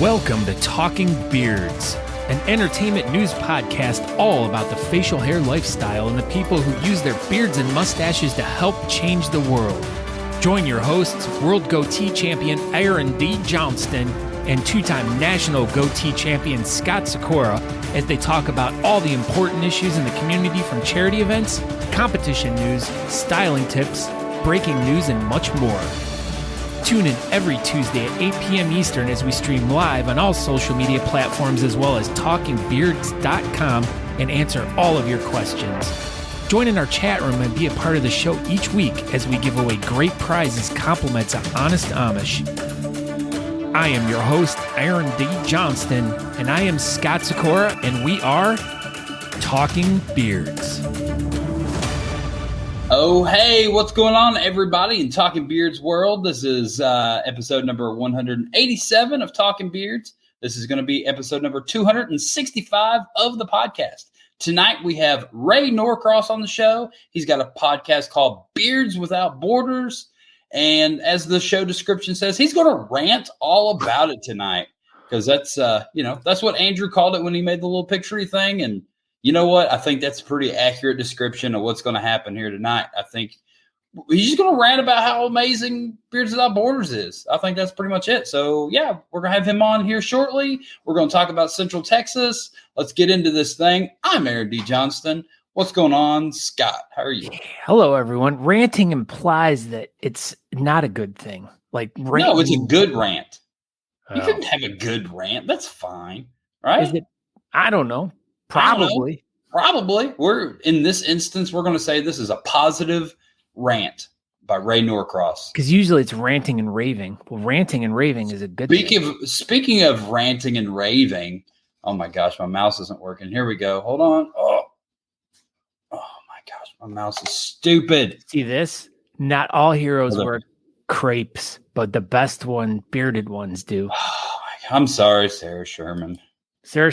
Welcome to Talking Beards, an entertainment news podcast all about the facial hair lifestyle and the people who use their beards and mustaches to help change the world. Join your hosts, World Goatee Champion Aaron D. Johnston and two-time National Goatee Champion Scott Sykora as they talk about all the important issues in the community, from charity events, competition news, styling tips, breaking news, and much more. Tune in every Tuesday at 8 p.m. Eastern as we stream live on all social media platforms as well as talkingbeards.com and answer all of your questions. Join in our chat room and be a part of the show each week as we give away great prizes, compliments of Honest Amish. I am your host, Aaron D. Johnston, and I am Scott Sykora, and we are Talking Beards. Oh, hey, what's going on, everybody, in Talking Beards world? This is episode number 187 of Talking Beards. This is going to be episode number 265 of the podcast. Tonight, we have Ray Norcross on the show. He's got a podcast called Beards Without Borders. And as the show description says, he's going to rant all about it tonight. Because that's, that's what Andrew called it when he made the little picture-y thing. And you know what? I think that's a pretty accurate description of what's going to happen here tonight. I think he's just going to rant about how amazing Beards Without Borders is. I think that's pretty much it. So, yeah, we're going to have him on here shortly. We're going to talk about Central Texas. Let's get into this thing. I'm Aaron D. Johnston. What's going on, Scott? How are you? Hello, everyone. Ranting implies that it's not a good thing. No, it's a good rant. You couldn't have a good rant. That's fine, right? Is it? I don't know. Probably. We're in this instance, we're going to say this is a positive rant by Ray Norcross. Because usually it's ranting and raving. Well, ranting and raving is a good thing. Speaking of ranting and raving, oh my gosh, my mouse isn't working. Here we go. Hold on. Oh my gosh, my mouse is stupid. See this? Not all heroes wear crepes, but the best bearded ones do. Oh my God. I'm sorry, Sarah Sherman. So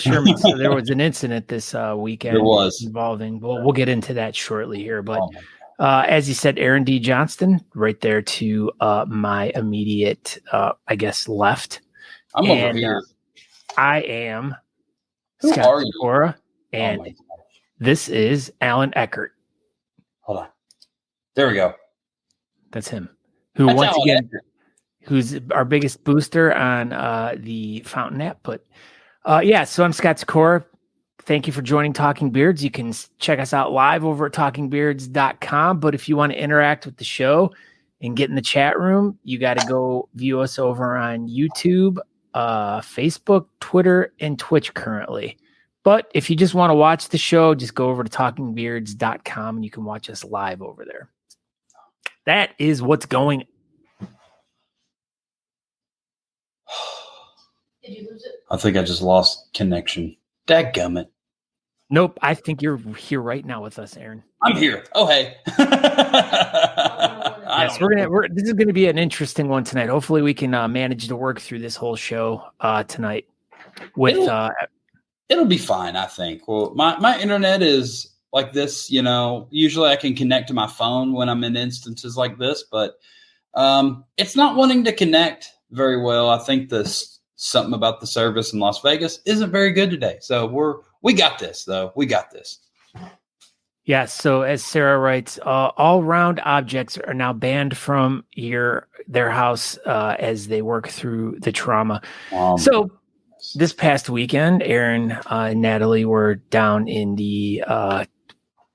there was an incident this weekend. There was involving. We'll get into that shortly here. But as you said, Aaron D. Johnston, right there to my immediate, left. I'm over here. I am Who Scott are you? Sykora, and this is Alan Eckert. Hold on. There we go. That's him. Who's our biggest booster on the Fountain app, but. So I'm Scott Sykora. Thank you for joining Talking Beards. You can check us out live over at talkingbeards.com. But if you want to interact with the show and get in the chat room, you got to go view us over on YouTube, Facebook, Twitter, and Twitch currently. But if you just want to watch the show, just go over to talkingbeards.com and you can watch us live over there. That is what's going on. Did you lose it? I think I just lost connection. Dadgummit. Nope. I think you're here right now with us, Aaron. I'm here. Oh, hey. Yes, this is going to be an interesting one tonight. Hopefully we can manage to work through this whole show tonight. It'll be fine, I think. Well, my internet is like this, usually I can connect to my phone when I'm in instances like this, but it's not wanting to connect very well. I think something about the service in Las Vegas isn't very good today. So we got this, though. We got this. Yeah. So as Sarah writes, all round objects are now banned from their house as they work through the trauma. So this past weekend, Aaron and Natalie were down in the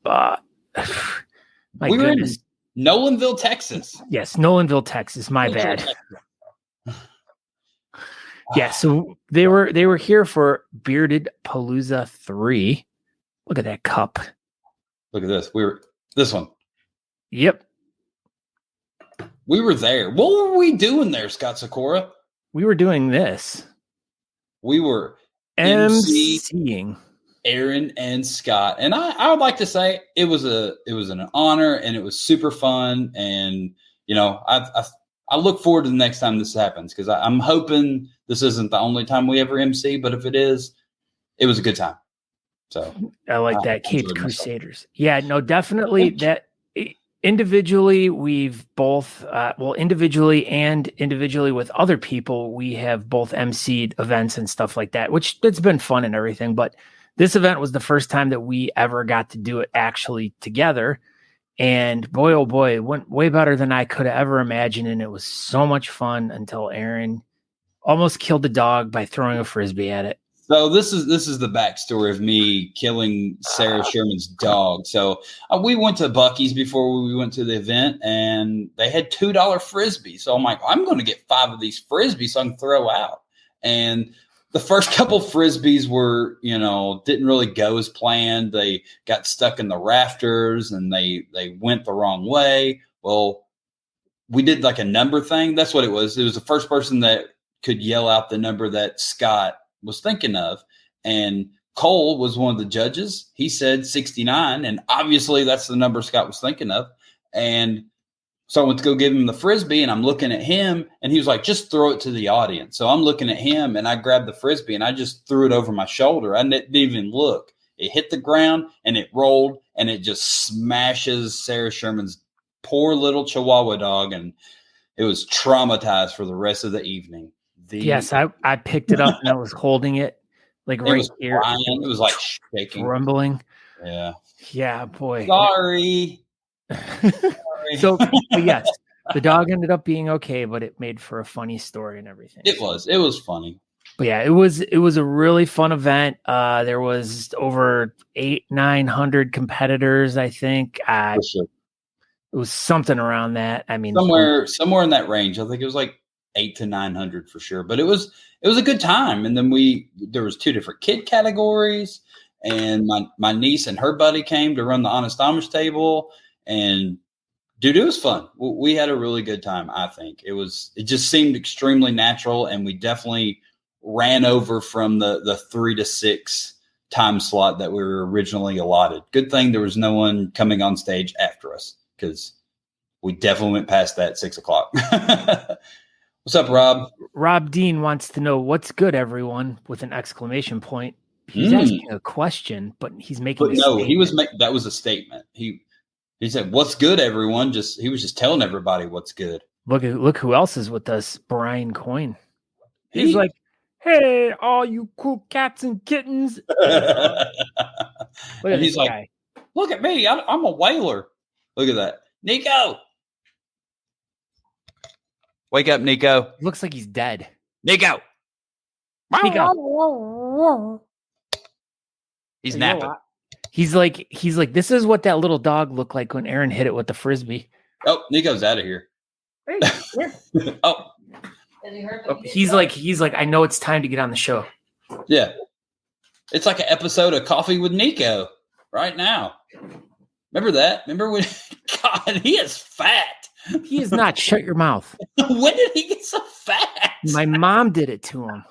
my goodness, in Nolanville, Texas. Yes, Nolanville, Texas. My bad. Yeah, so they were here for Bearded Palooza 3. Look at that cup. Look at this. This one. Yep. We were there. What were we doing there, Scott Sykora? We were doing this. We were emceeing Aaron and Scott. And I would like to say it was an honor and it was super fun. And, I look forward to the next time this happens because I'm hoping this isn't the only time we ever MC, but if it is, it was a good time. So I like that. Caped Crusaders. Yeah, no, definitely that individually, we've both, individually and individually with other people, we have both emceed events and stuff like that, which it's been fun and everything. But this event was the first time that we ever got to do it actually together. And boy, oh boy, it went way better than I could have ever imagined. And it was so much fun until Aaron almost killed the dog by throwing a Frisbee at it. So this is the backstory of me killing Sarah Sherman's dog. So we went to Buc-ee's before we went to the event, and they had $2 Frisbees. So I'm like, I'm going to get 5 of these Frisbees so I can throw out. And the first couple Frisbees were, didn't really go as planned. They got stuck in the rafters and they went the wrong way. Well, we did like a number thing. That's what it was. It was the first person that could yell out the number that Scott was thinking of. And Cole was one of the judges. He said 69. And obviously that's the number Scott was thinking of. And so I went to go give him the Frisbee, and I'm looking at him, and he was like, just throw it to the audience. So I'm looking at him, and I grabbed the Frisbee, and I just threw it over my shoulder. I didn't even look. It hit the ground, and it rolled, and it just smashes Sarah Sherman's poor little Chihuahua dog, and it was traumatized for the rest of the evening. Yes, I picked it up, and I was holding it, like right here. Crying. It was like shaking. Trembling. Yeah. Yeah, boy. Sorry. So, yes, the dog ended up being okay, but it made for a funny story and everything. It was funny. But yeah, it was a really fun event. There was over 800-900 competitors, I think. For sure. It was something around that. I mean, somewhere in that range. I think it was like 800 to 900 for sure. But it was a good time. And then there was 2 different kid categories, and my niece and her buddy came to run the Honest Amish table. And dude, it was fun. We had a really good time. I think it just seemed extremely natural, and we definitely ran over from the 3 to 6 time slot that we were originally allotted. Good thing there was no one coming on stage after us, because we definitely went past that 6 o'clock. What's up, Rob? Rob Dean wants to know what's good, everyone, with an exclamation point. He's asking a question, but he's making. But no, that was a statement. He said, "What's good, everyone?" He was just telling everybody what's good. Look who else is with us, Brian Coyne. He's like, "Hey, all you cool cats and kittens." Look at this guy. "Look at me, I'm a whaler." Look at that, Nico. Wake up, Nico. Looks like he's dead. Nico. He's napping. He's like, this is what that little dog looked like when Aaron hit it with the Frisbee. Oh, Nico's out of here. Hey, oh. He's like, I know it's time to get on the show. Yeah. It's like an episode of Coffee with Nico right now. Remember that? Remember when, God, he is fat. He is not. Shut your mouth. When did he get so fat? My mom did it to him.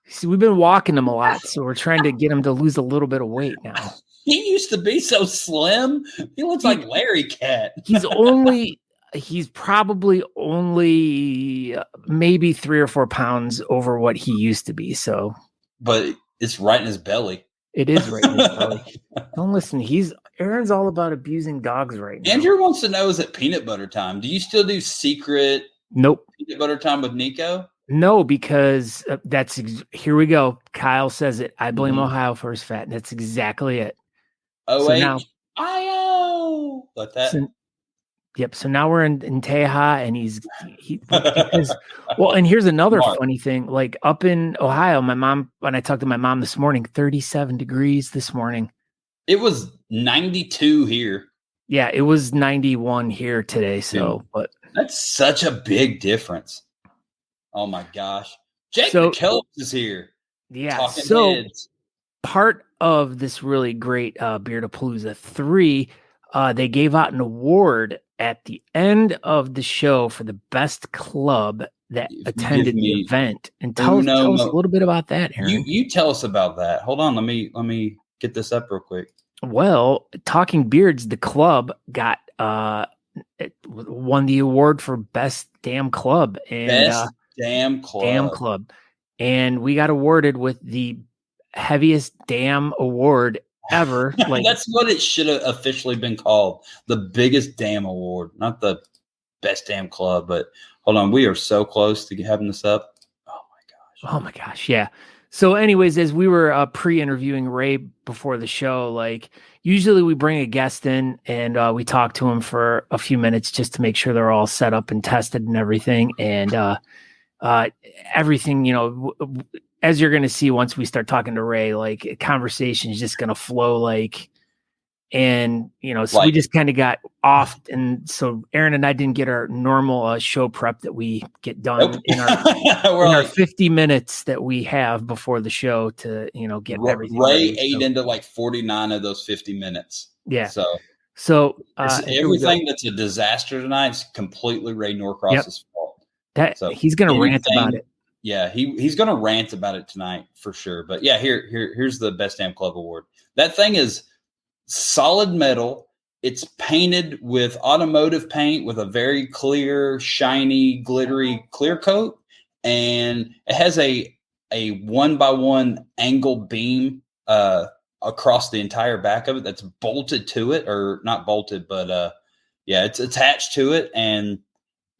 See, we've been walking him a lot, so we're trying to get him to lose a little bit of weight now. He used to be so slim. He looks like Larry Cat. He's probably only maybe 3 or 4 pounds over what he used to be. So, but it's right in his belly. It is right in his belly. Don't listen. Aaron's all about abusing dogs right now. Andrew wants to know, is it peanut butter time? Do you still do secret? Nope. Peanut butter time with Nico? No, because here we go. Kyle says it. I blame Ohio for his fat. That's exactly it. O-H-I-O. Like that? Yep. So now we're in Teja, and and here's another funny thing. Like up in Ohio, when I talked to my mom this morning, 37 degrees this morning. It was 92 here. Yeah, it was 91 here today. So, but that's such a big difference. Oh my gosh. Jake McKellips is here. Yeah. So part of this really great Beardapalooza 3, they gave out an award at the end of the show for the best club that attended the event. And tell us a little bit about that, Aaron. You tell us about that. Hold on. Let me get this up real quick. Well, Talking Beards, the club got won the award for best damn club. And best damn club. And we got awarded with the heaviest damn award ever. Like That's what it should have officially been called. The biggest damn award, not the best damn club. But hold on, we are so close to having this up. Oh my gosh. Yeah. So anyways, as we were pre-interviewing Ray before the show, like usually we bring a guest in and we talk to him for a few minutes just to make sure they're all set up and tested and everything. And everything, as you're going to see once we start talking to Ray, like conversation is just going to flow so we just kind of got off. And so Aaron and I didn't get our normal show prep that we get done in our 50 minutes that we have before the show to, get everything. Ray ate into like 49 of those 50 minutes. Yeah. So everything that's a disaster tonight is completely Ray Norcross's fault. He's going to rant about it. Yeah, he's going to rant about it tonight for sure. But yeah, here's the Best Damn Club Award. That thing is solid metal. It's painted with automotive paint with a very clear, shiny, glittery clear coat, and it has a 1x1 angle beam across the entire back of it that's bolted to it, or not bolted, but it's attached to it, and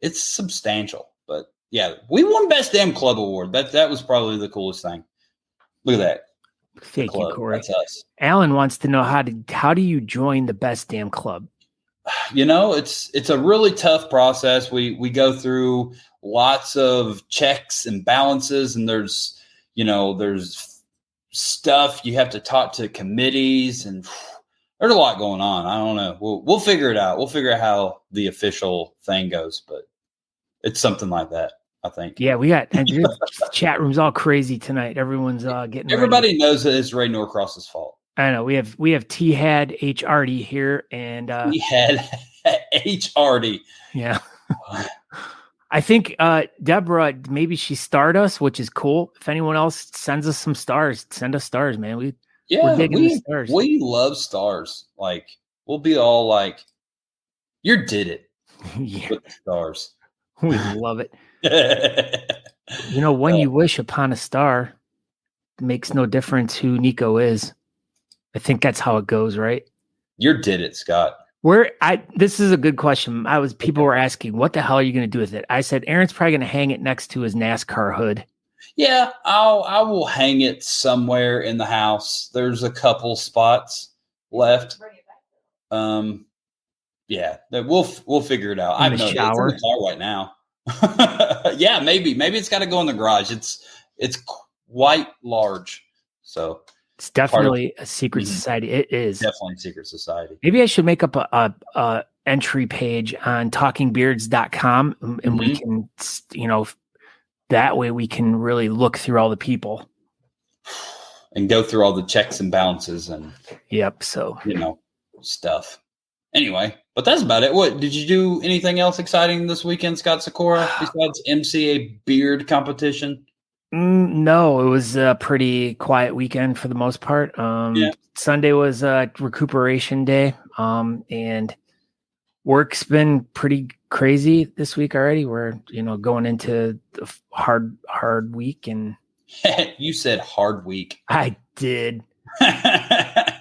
it's substantial. But yeah, we won Best Damn Club Award. That was probably the coolest thing. Look at that. Thank you, Corey. That's us. Alan wants to know how do you join the Best Damn Club? It's a really tough process. We go through lots of checks and balances, and there's stuff you have to talk to committees, and there's a lot going on. I don't know. We'll figure it out. We'll figure out how the official thing goes, but it's something like that, I think. Yeah, we got chat rooms all crazy tonight. Everyone's getting everybody ready. knows that it's Ray Norcross's fault. I know. We have T-Had HRD here, and T-Had HRD. Yeah. I think Deborah, maybe she starred us, which is cool. If anyone else sends us some stars, send us stars, man. We're digging the stars. We love stars. Like, we'll be all like, you did it. Yeah. With the stars. We love it. When you wish upon a star, it makes no difference who Nico is. I think that's how it goes, right? You did it, Scott. This is a good question. People were asking, what the hell are you going to do with it? I said, Aaron's probably going to hang it next to his NASCAR hood. Yeah, I will hang it somewhere in the house. There's a couple spots left. Yeah, we'll figure it out. I know it's in the car right now. Yeah, maybe it's got to go in the garage. It's quite large, so it's definitely a secret society. It is definitely a secret society. Maybe I should make up a entry page on talkingbeards.com, and we can, that way we can really look through all the people and go through all the checks and balances and stuff. Anyway, but that's about it. What did you do? Anything else exciting this weekend, Scott Sykora, besides MC a beard competition? No, it was a pretty quiet weekend for the most part. Sunday was recuperation day, and work's been pretty crazy this week already. We're going into the hard week, and you said hard week. I did.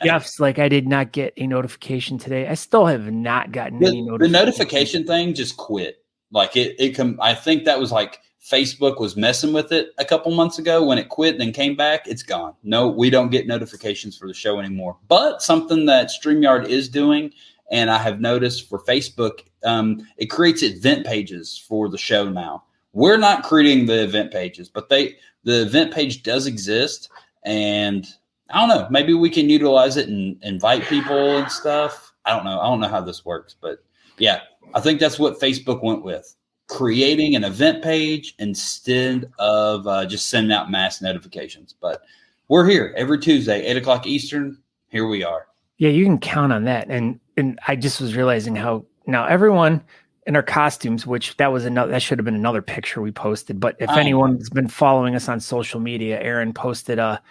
Jeff's like, I did not get a notification today. I still have not gotten any notification. The notification thing just quit. Like I think that was like Facebook was messing with it a couple months ago when it quit and then came back. It's gone. No, we don't get notifications for the show anymore. But something that StreamYard is doing, and I have noticed for Facebook, it creates event pages for the show now. We're not creating the event pages, but the event page does exist, and I don't know. Maybe we can utilize it and invite people and stuff. I don't know. I don't know how this works, but yeah, I think that's what Facebook went with, creating an event page instead of just sending out mass notifications. But we're here every Tuesday, 8:00 Eastern. Here we are. Yeah, you can count on that. And I just was realizing how now everyone in our costumes, which that should have been another picture we posted. But if anyone's been following us on social media, Aaron posted a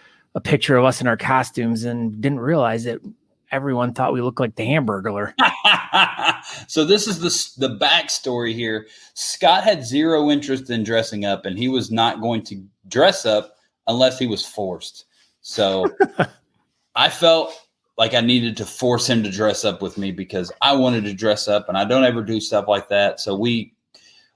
picture of us in our costumes and didn't realize that everyone thought we looked like the Hamburglar. So this is the backstory here. Scott had zero interest in dressing up, and he was not going to dress up unless he was forced. So I felt like I needed to force him to dress up with me because I wanted to dress up, and I don't ever do stuff like that. So we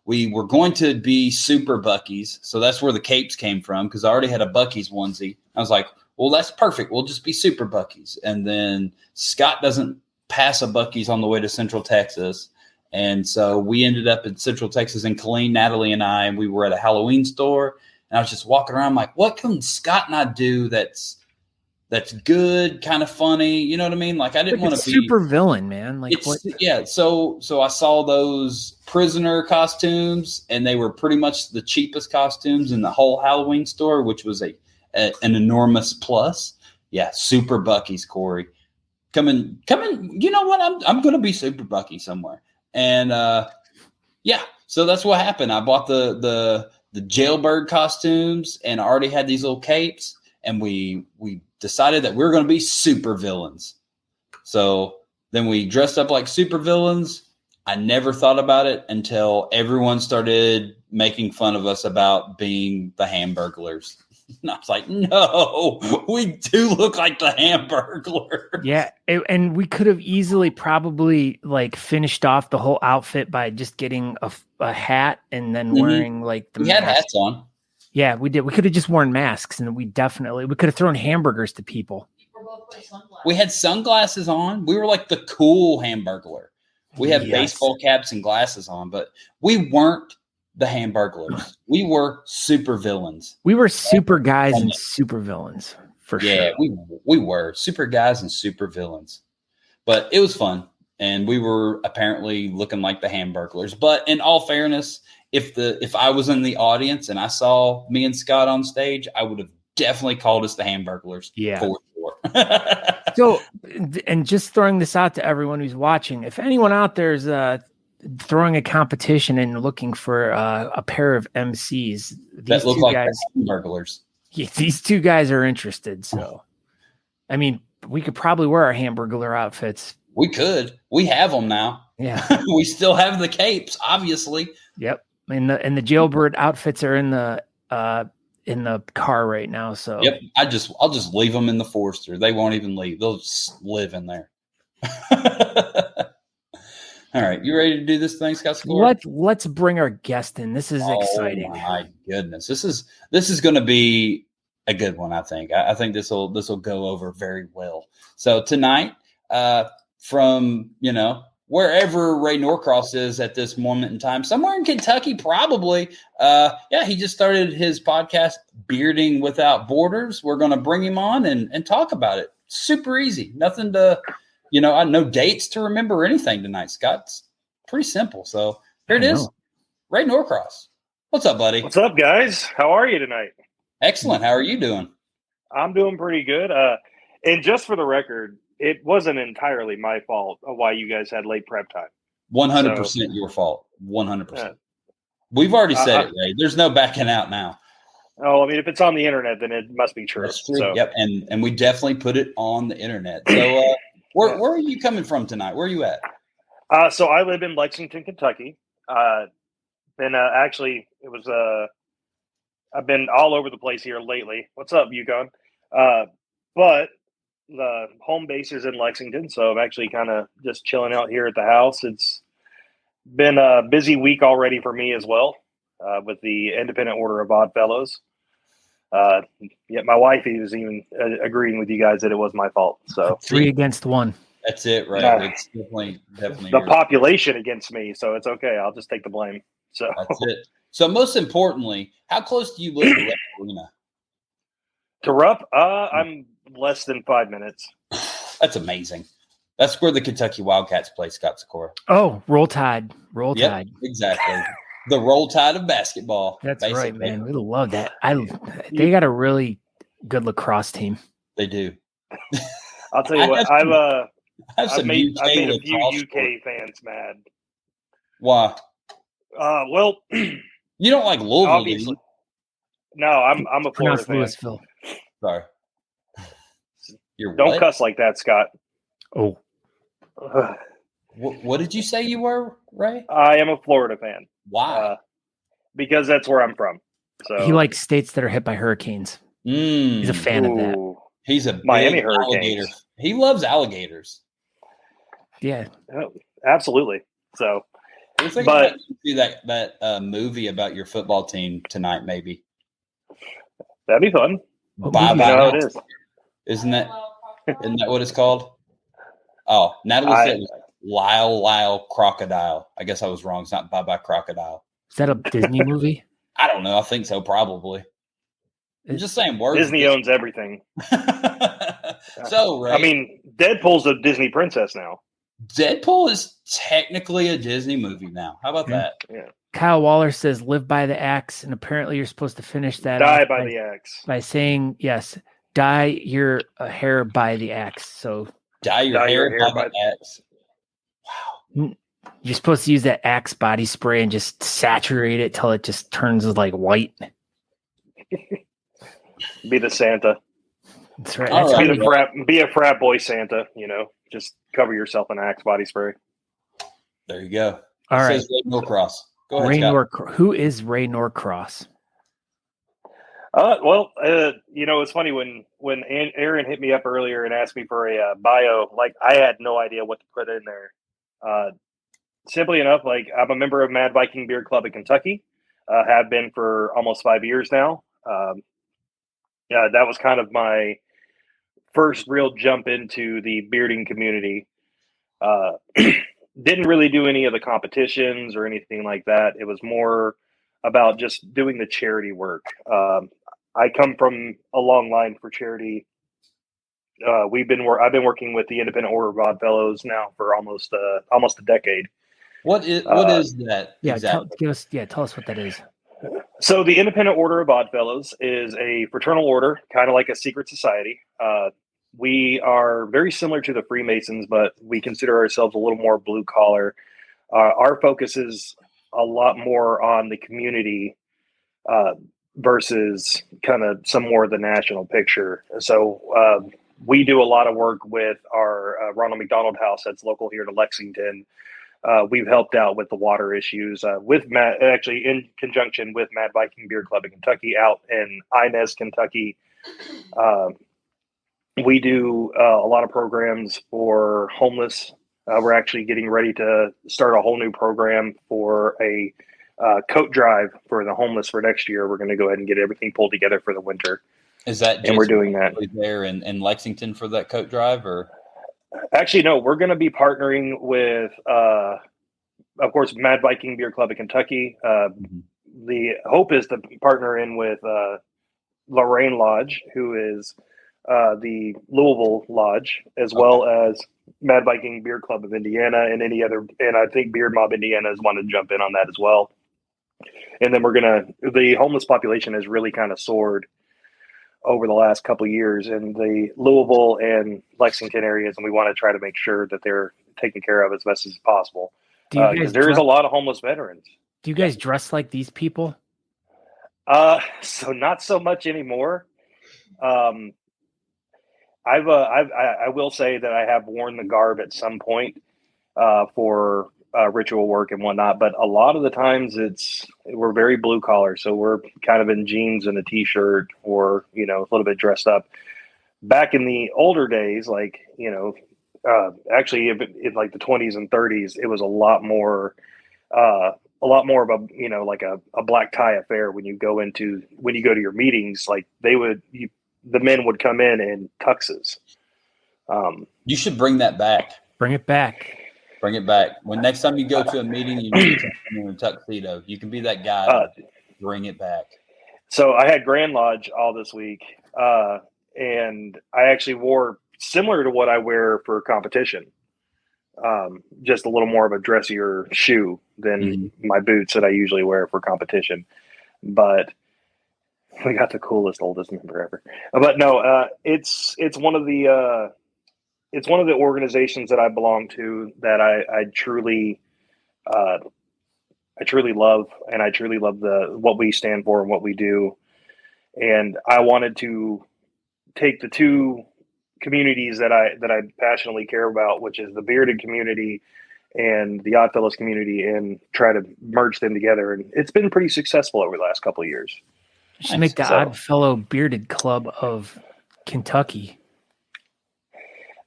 were going to be Super Buckies. So that's where the capes came from, because I already had a Buckies onesie. I was like, well, that's perfect. We'll just be Super Buckies. And then Scott doesn't pass a Buckies on the way to Central Texas. And so we ended up in Central Texas, and Colleen, Natalie, and we were at a Halloween store. And I was just walking around like, what can Scott and I do that's good, kind of funny? You know what I mean? Like, I didn't want to be super villain, man. Like, what? Yeah. So I saw those prisoner costumes, and they were pretty much the cheapest costumes in the whole Halloween store, which was an enormous plus. Yeah. Super Buckies, Corey. Come in. You know what? I'm going to be Super Bucky somewhere. And, yeah, so that's what happened. I bought the jailbird costumes, and I already had these little capes, and we decided that we were going to be super villains. So then we dressed up like super villains. I never thought about it until everyone started making fun of us about being the Hamburglers. And I was like, no, we do look like the Hamburglers. Yeah, and we could have easily probably like finished off the whole outfit by just getting a hat and then wearing like the We had hats on. Yeah, we did. We could have just worn masks, and we could have thrown hamburgers to people. We had sunglasses on. We were like the cool Hamburglar. We had baseball caps and glasses on, but we weren't the Hamburglers. We were super villains. We were super guys and super villains, for sure. Yeah, we were super guys and super villains. But it was fun, and we were apparently looking like the Hamburglers. But in all fairness, if I was in the audience and I saw me and Scott on stage, I would have definitely called us the Hamburglers. Yeah. For sure. So, and just throwing this out to everyone who's watching, if anyone out there is throwing a competition and looking for a pair of MCs, that look like Hamburglers. Yeah, these two guys are interested. So, I mean, we could probably wear our Hamburglar outfits. We could. We have them now. Yeah. We still have the capes, obviously. Yep. And the jailbird outfits are in the car right now. So yep, I'll just leave them in the Forester. They won't even leave. They'll just live in there. All right, you ready to do this thing, Scott Sykora? Let's bring our guest in. This is exciting. Oh my goodness, this is going to be a good one. I think. I think this will go over very well. So tonight, from wherever Ray Norcross is at this moment in time, somewhere in Kentucky, probably. He just started his podcast, Bearding Without Borders. We're going to bring him on and talk about it. Super easy. Nothing to, no dates to remember or anything tonight, Scott. It's pretty simple. So here it is. Ray Norcross. What's up, buddy? What's up, guys? How are you tonight? Excellent. How are you doing? I'm doing pretty good. And just for the record, it wasn't entirely my fault of why you guys had late prep time. 100% your fault. 100%. We've already said it, Ray. There's no backing out now. Oh, I mean, if it's on the internet, then it must be true. That's true. So. Yep, and we definitely put it on the internet. So where are you coming from tonight? Where are you at? So I live in Lexington, Kentucky. Actually, it was I've been all over the place here lately. What's up, Yukon? But the home base is in Lexington, so I'm actually kind of just chilling out here at the house. It's been a busy week already for me as well, with the Independent Order of Odd Fellows. Yet my wife was even agreeing with you guys that it was my fault. So 3 against 1. That's it, right? It's definitely the population against me, so it's okay. I'll just take the blame. So that's it. So most importantly, how close do you live to Arena? To Rupp, I'm less than 5 minutes. That's amazing. That's where the Kentucky Wildcats play, Scott Sykora. Oh, Roll Tide. Roll Tide. Exactly. The Roll Tide of basketball. That's basically. Right, man. We love that. They got a really good lacrosse team. They do. I'll tell you what. I've made a few UK fans mad. Why? Well, you don't like Louisville, obviously. Do you? No, I'm a Florida fan. Louisville. Sorry. Don't cuss like that, Scott. Oh. What did you say you were, Ray? I am a Florida fan. Why? Because that's where I'm from. So he likes states that are hit by hurricanes. He's a fan of that. He's a Miami Hurricanes. He loves alligators. Yeah. Oh, absolutely. So, I was thinking about do that movie about your football team tonight, maybe. That'd be fun. Bye You know how it is. Isn't that what it's called? Oh, Natalie said it was Lyle Crocodile. I guess I was wrong. It's not Bye Bye Crocodile. Is that a Disney movie? I don't know. I think so, probably. I'm just saying words. Disney owns everything. So, Ray, I mean, Deadpool's a Disney princess now. Deadpool is technically a Disney movie now. How about that? Yeah. Kyle Waller says, live by the axe. And apparently you're supposed to finish that Die by the axe. By saying, yes, dye your hair by the axe. So dye your hair by the axe. Wow. You're supposed to use that Axe body spray and just saturate it till it just turns like white. Be the Santa. That's right. Be a frat boy Santa, just cover yourself in Axe body spray. There you go. All right. Says Ray Norcross. Go ahead, Scott. Who is Ray Norcross? It's funny when Aaron hit me up earlier and asked me for a bio, like I had no idea what to put in there. Simply enough, like I'm a member of Mad Viking Beard Club in Kentucky, have been for almost 5 years now. That was kind of my first real jump into the bearding community. Didn't really do any of the competitions or anything like that. It was more about just doing the charity work. I come from a long line for charity. I've been working with the Independent Order of Odd Fellows now for almost a decade. What is that? Yeah, exactly? Tell us what that is. So the Independent Order of Odd Fellows is a fraternal order, kind of like a secret society. We are very similar to the Freemasons, but we consider ourselves a little more blue collar. Our focus is a lot more on the community versus kind of some more of the national picture. So we do a lot of work with our Ronald McDonald House that's local here to Lexington. We've helped out with the water issues with Matt, actually in conjunction with Mad Viking Beard Club in Kentucky, out in Inez, Kentucky. We do a lot of programs for homeless. We're actually getting ready to start a whole new program for a coat drive for the homeless for next year. We're going to go ahead and get everything pulled together for the winter. Is that just and we're doing that there in Lexington for that coat drive, or? Actually, no, we're going to be partnering with, of course, Mad Viking Beard Club in Kentucky. The hope is to partner in with Lorraine Lodge, who is the Louisville Lodge, as well as Mad Viking Beard Club of Indiana and any other. And I think Beard Mob Indiana is wanting to jump in on that as well. And then the homeless population has really kind of soared over the last couple of years in the Louisville and Lexington areas, and we want to try to make sure that they're taken care of as best as possible. Because there is a lot of homeless veterans. Do you guys dress like these people? So not so much anymore. I will say that I have worn the garb at some point for ritual work and whatnot, but a lot of the times we're very blue collar, so we're kind of in jeans and a t-shirt, or a little bit dressed up. Back in the older days, like actually in like the 20s and 30s, it was a lot more of a like a black tie affair when you go to your meetings. Like the men would come in tuxes. You should bring that back. Bring it back. Bring it back. When next time you go to a meeting, you need to come in a tuxedo. You can be that guy. Bring it back. So I had Grand Lodge all this week, and I actually wore similar to what I wear for competition. Just a little more of a dressier shoe than my boots that I usually wear for competition. But we got the oldest member ever. But no, it's one of the organizations that I belong to that I truly love, and I truly love what we stand for and what we do. And I wanted to take the two communities that I passionately care about, which is the bearded community and the Oddfellows community, and try to merge them together. And it's been pretty successful over the last couple of years. You should make the Oddfellow Bearded Club of Kentucky.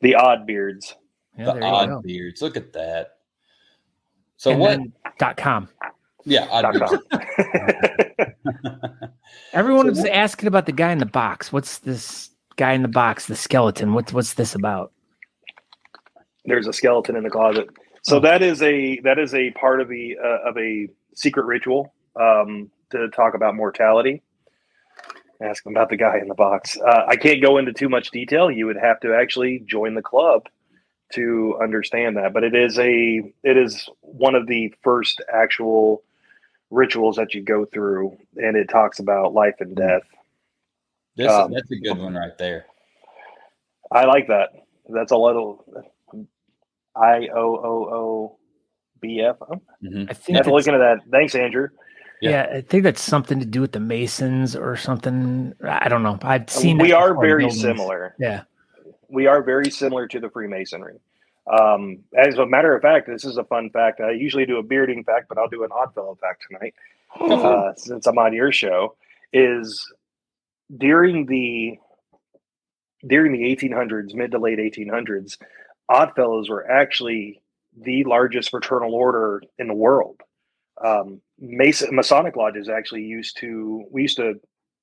The Odd Beards. Yeah, The Odd Beards. Look at that. So and what? .com. Yeah, Odd Beards. Everyone was asking about the guy in the box. What's this guy in the box? The skeleton. What's this about? There's a skeleton in the closet. So that is a part of a secret ritual to talk about mortality. Ask them about the guy in the box. I can't go into too much detail. You would have to actually join the club to understand that. But it is one of the first actual rituals that you go through, and it talks about life and death. That's a good one right there. I like that. That's a little IOOOBF. Mm-hmm. I think After looking at that, thanks, Andrew. Yeah, I think that's something to do with the Masons or something. I don't know. I've seen. We are very similar. Yeah, we are very similar to the Freemasonry. As a matter of fact, this is a fun fact. I usually do a bearding fact, but I'll do an Oddfellow fact tonight since I'm on your show. Is during the 1800s, mid to late 1800s, Oddfellows were actually the largest fraternal order in the world. Masonic lodges actually used to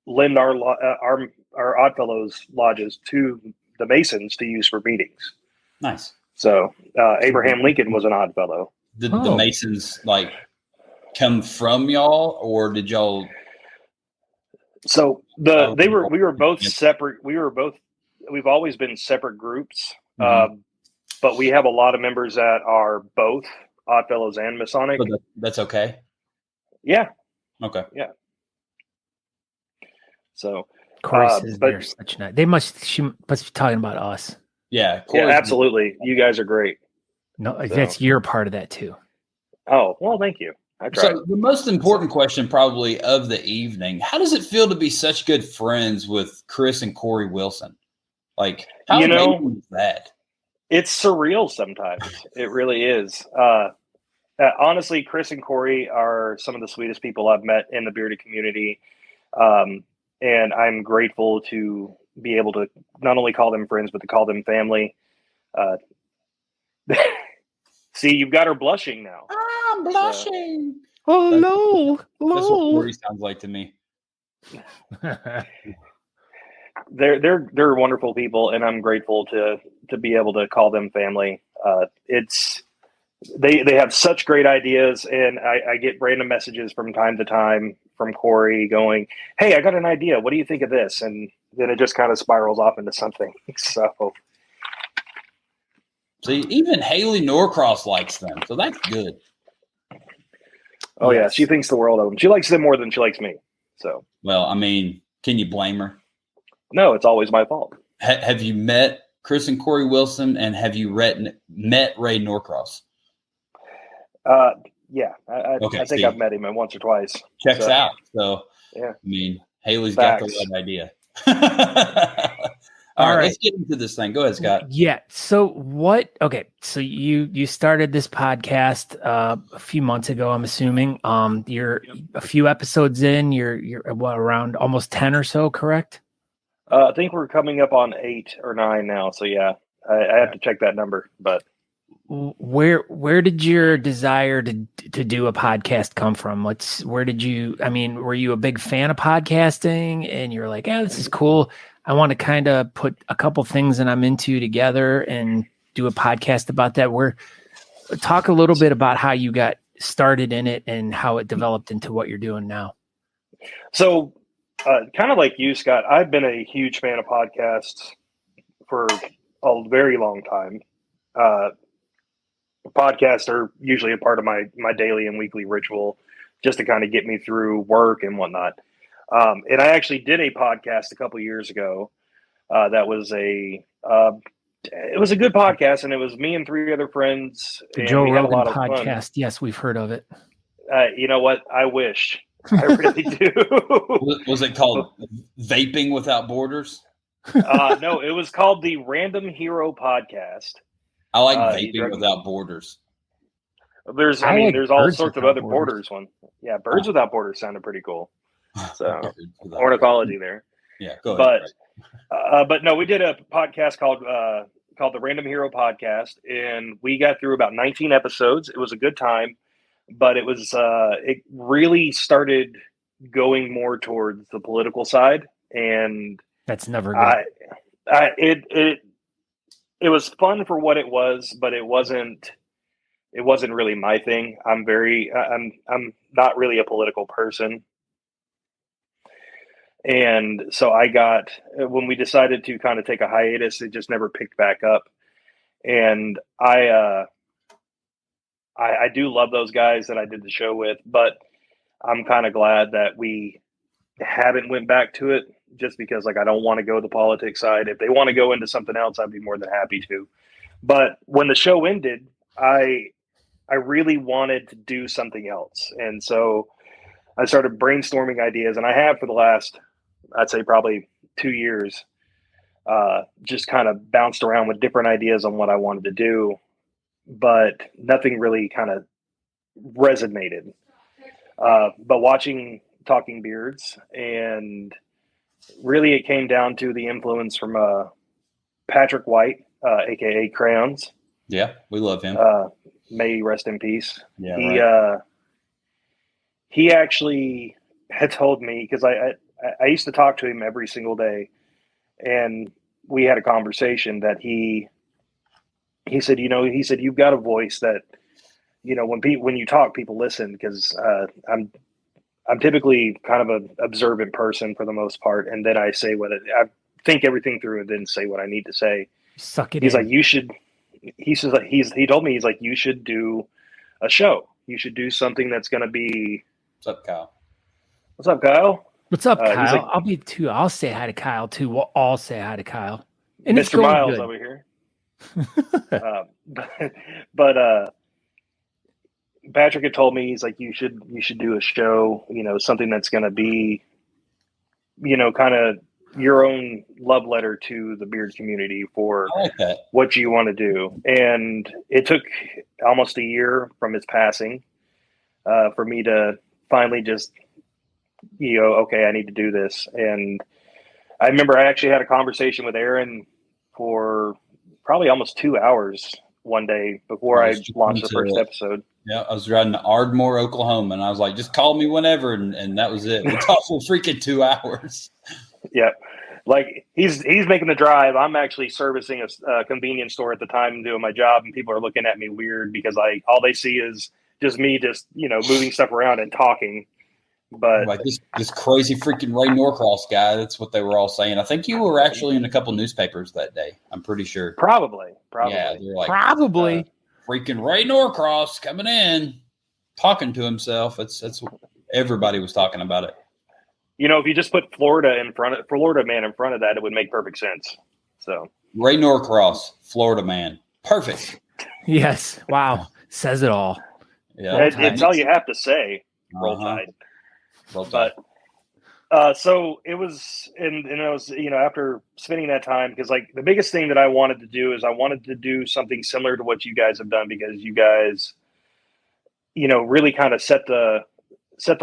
lend our Oddfellows lodges to the Masons to use for meetings. Nice. So Abraham Lincoln was an Oddfellow. Did the Masons come from y'all, or did y'all? So we were both separate. We've always been separate groups, but we have a lot of members that are both Oddfellows and Masonic. So that's okay. Yeah. Okay. Yeah. So Corey says they're such nice. She must be talking about us. Yeah. Yeah, absolutely. You guys are great. No, that's you're part of that too. Oh, well, thank you. So the most important question probably of the evening, how does it feel to be such good friends with Chris and Corey Wilson? How amazing is that? It's surreal sometimes. It really is. Honestly, Chris and Corey are some of the sweetest people I've met in the bearded community. And I'm grateful to be able to not only call them friends, but to call them family. See, you've got her blushing now. I'm blushing. Oh, no. That's what Corey sounds like to me. They're wonderful people, and I'm grateful to be able to call them family. They have such great ideas, and I get random messages from time to time from Corey going, "Hey, I got an idea. What do you think of this?" And then it just kind of spirals off into something. So, see, even Haley Norcross likes them, so that's good. Oh yeah, she thinks the world of them. She likes them more than she likes me. So, well, I mean, can you blame her? No, it's always my fault. Have you met Chris and Corey Wilson, and have you met Ray Norcross? Yeah, I think I've met him once or twice. Checks out. So, yeah, I mean, Haley's Facts. got the right idea. All right, let's get into this thing. Go ahead, Scott. Yeah. So so you started this podcast a few months ago, I'm assuming. You're a few episodes in, you're around almost 10 or so, correct? I think we're coming up on 8 or 9 now. So yeah, I have to check that number, but where did your desire to do a podcast come from? Were you a big fan of podcasting and you're like, this is cool. I want to kind of put a couple things that I'm into together and do a podcast about that. Talk a little bit about how you got started in it and how it developed into what you're doing now. So kind of like you, Scott, I've been a huge fan of podcasts for a very long time. Podcasts are usually a part of my daily and weekly ritual just to kind of get me through work and whatnot. And I actually did a podcast a couple years ago. That was it was a good podcast, and it was me and 3 other friends. The Joe Rogan podcast. Yes, we've heard of it. You know what? I wish. I really do. Was it called Vaping Without Borders? No, it was called the Random Hero Podcast. I like Vaping Without Borders. There's all sorts of other borders one. Yeah, Birds Without Borders sounded pretty cool. So ornithology there. Yeah, go ahead. But no, we did a podcast called called the Random Hero Podcast, and we got through about 19 episodes. It was a good time, but it really started going more towards the political side, and That's never good. It was fun for what it was, but it wasn't really my thing. I'm not really a political person. And so when we decided to kind of take a hiatus, it just never picked back up. And I do love those guys that I did the show with, but I'm kind of glad that we haven't went back to it, just because I don't want to go the politics side. If they want to go into something else, I'd be more than happy to. But when the show ended, I really wanted to do something else. And so I started brainstorming ideas, and I have for the last, I'd say probably 2 years, just kind of bounced around with different ideas on what I wanted to do, but nothing really kind of resonated. But watching Talking Beards, and really it came down to the influence from Patrick White, aka Crayons. Yeah, we love him. May he rest in peace. Yeah, he actually had told me, because I used to talk to him every single day, and we had a conversation that he said, you've got a voice that, when you talk, people listen, because I'm typically kind of an observant person for the most part, and then I say I think everything through and then say what I need to say. Suck it He's in. like, you should. He says he told me, he's like, you should do a show. You should do something that's going to be. What's up, Kyle? What's up, Kyle? What's up, Kyle? Like, I'll be too. I'll say hi to Kyle too. We'll all say hi to Kyle. And Mr. Miles over here. But Patrick had told me, he's like, you should do a show, something that's going to be, kind of your own love letter to the beard community for what you want to do. And it took almost a year from his passing for me to finally just, okay, I need to do this. And I remember I actually had a conversation with Aaron for probably almost 2 hours one day before I launched the first episode. Yeah, I was riding to Ardmore, Oklahoma, and I was like, just call me whenever, and that was it. We talked for freaking 2 hours. Yeah. Like he's making the drive. I'm actually servicing a convenience store at the time, doing my job, and people are looking at me weird because all they see is just me moving stuff around and talking. But like this crazy freaking Ray Norcross guy, that's what they were all saying. I think you were actually in a couple newspapers that day. I'm pretty sure. Probably. Yeah, they're like, probably. Freaking Ray Norcross coming in, talking to himself. That's what everybody was talking about it. If you just put Florida man in front of that, it would make perfect sense. So Ray Norcross, Florida man, perfect. Yes. Wow. Says it all. Yeah, it's all you have to say. Roll Tide. Roll Tide. But so it was, and it was, after spending that time, because the biggest thing that I wanted to do is I wanted to do something similar to what you guys have done, because you guys, really kind of set the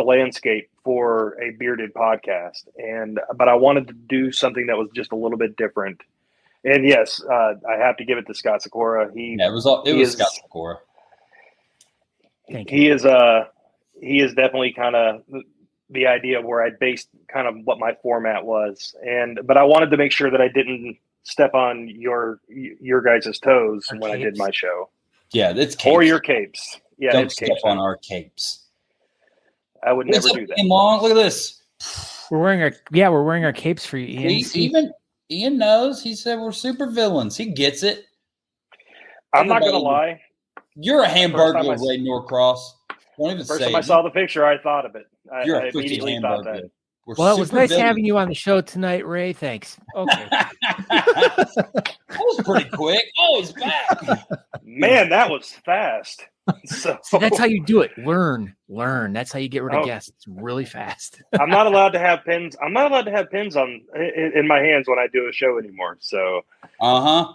landscape for a bearded podcast. But I wanted to do something that was just a little bit different. And yes, I have to give it to Scott Sykora. It was Scott Sykora. He is definitely kind of the idea of where I based kind of what my format was. But I wanted to make sure that I didn't step on your guys' toes when I did my show. Yeah, it's capes. Or your capes. Yeah, don't it's step capes on our capes. I would never do that. Long. Look at this. We're wearing our capes for you, Ian. Even Ian knows. He said we're super villains. He gets it. I'm not gonna lie. You're a hamburger, Ray Norcross. Don't even First say time I saw the picture, I thought of it. You're I a immediately thought that. Well, it was nice having you on the show tonight, Ray. Thanks. Okay. That was pretty quick. Oh, he's back. Man, that was fast. So see, that's how you do it. Learn. That's how you get rid of guests. It's really fast. I'm not allowed to have pins. I'm not allowed to have pins in my hands when I do a show anymore. So. Hi,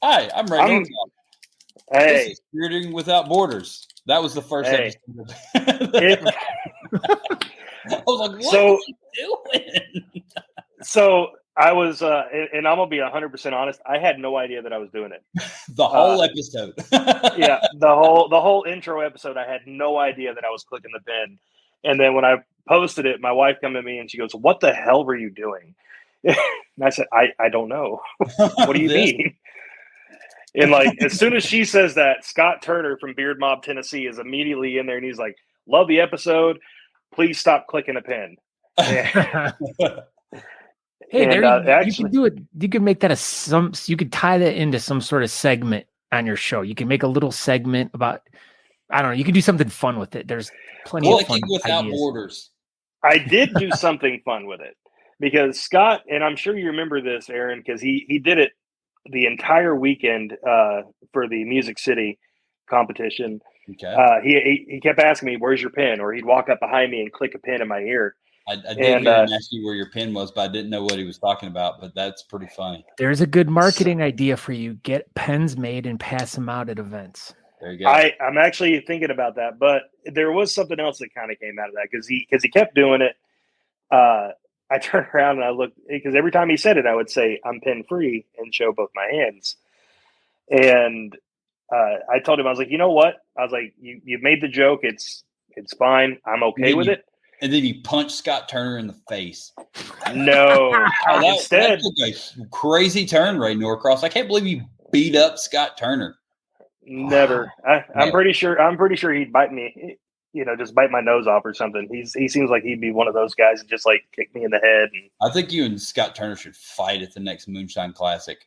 I'm Ray Norcross. Hey, this is Bearding Without Borders. That was the first episode. I was like, what are you doing? So I was, and I'm gonna be 100% honest. I had no idea that I was doing it. The whole episode. Yeah, the whole intro episode. I had no idea that I was clicking the pin, and then when I posted it, my wife came to me and she goes, "What the hell were you doing?" And I said, "I don't know. What do you mean?" And like as soon as she says that, Scott Turner from Beard Mob, Tennessee, is immediately in there, and he's like, "Love the episode. Please stop clicking a pin." Hey, And, there you actually, can do it. You can make that you could tie that into some sort of segment on your show. You can make a little segment about, I don't know, you can do something fun with it. There's plenty of fun without ideas. borders. I did do something fun with it because Scott, and I'm sure you remember this, Aaron, because he did it the entire weekend for the Music City competition. Okay. He kept asking me, "Where's your pin?" Or he'd walk up behind me and click a pin in my ear. I did hear him ask you where your pin was, but I didn't know what he was talking about. But that's pretty funny. There's a good marketing idea for you. Get pens made and pass them out at events. There you go. I'm actually thinking about that, but there was something else that kind of came out of that because he kept doing it. I turned around and I looked because every time he said it, I would say, "I'm pin free," and show both my hands. And I told him, I was like, "You know what?" I was like, "You made the joke. It's fine. I'm okay with it." And then you punch Scott Turner in the face. No. That took a crazy turn, Ray Norcross. I can't believe you beat up Scott Turner. Never. I'm pretty sure he'd bite me, just bite my nose off or something. He seems like he'd be one of those guys that just like kick me in the head. I think you and Scott Turner should fight at the next Moonshine Classic.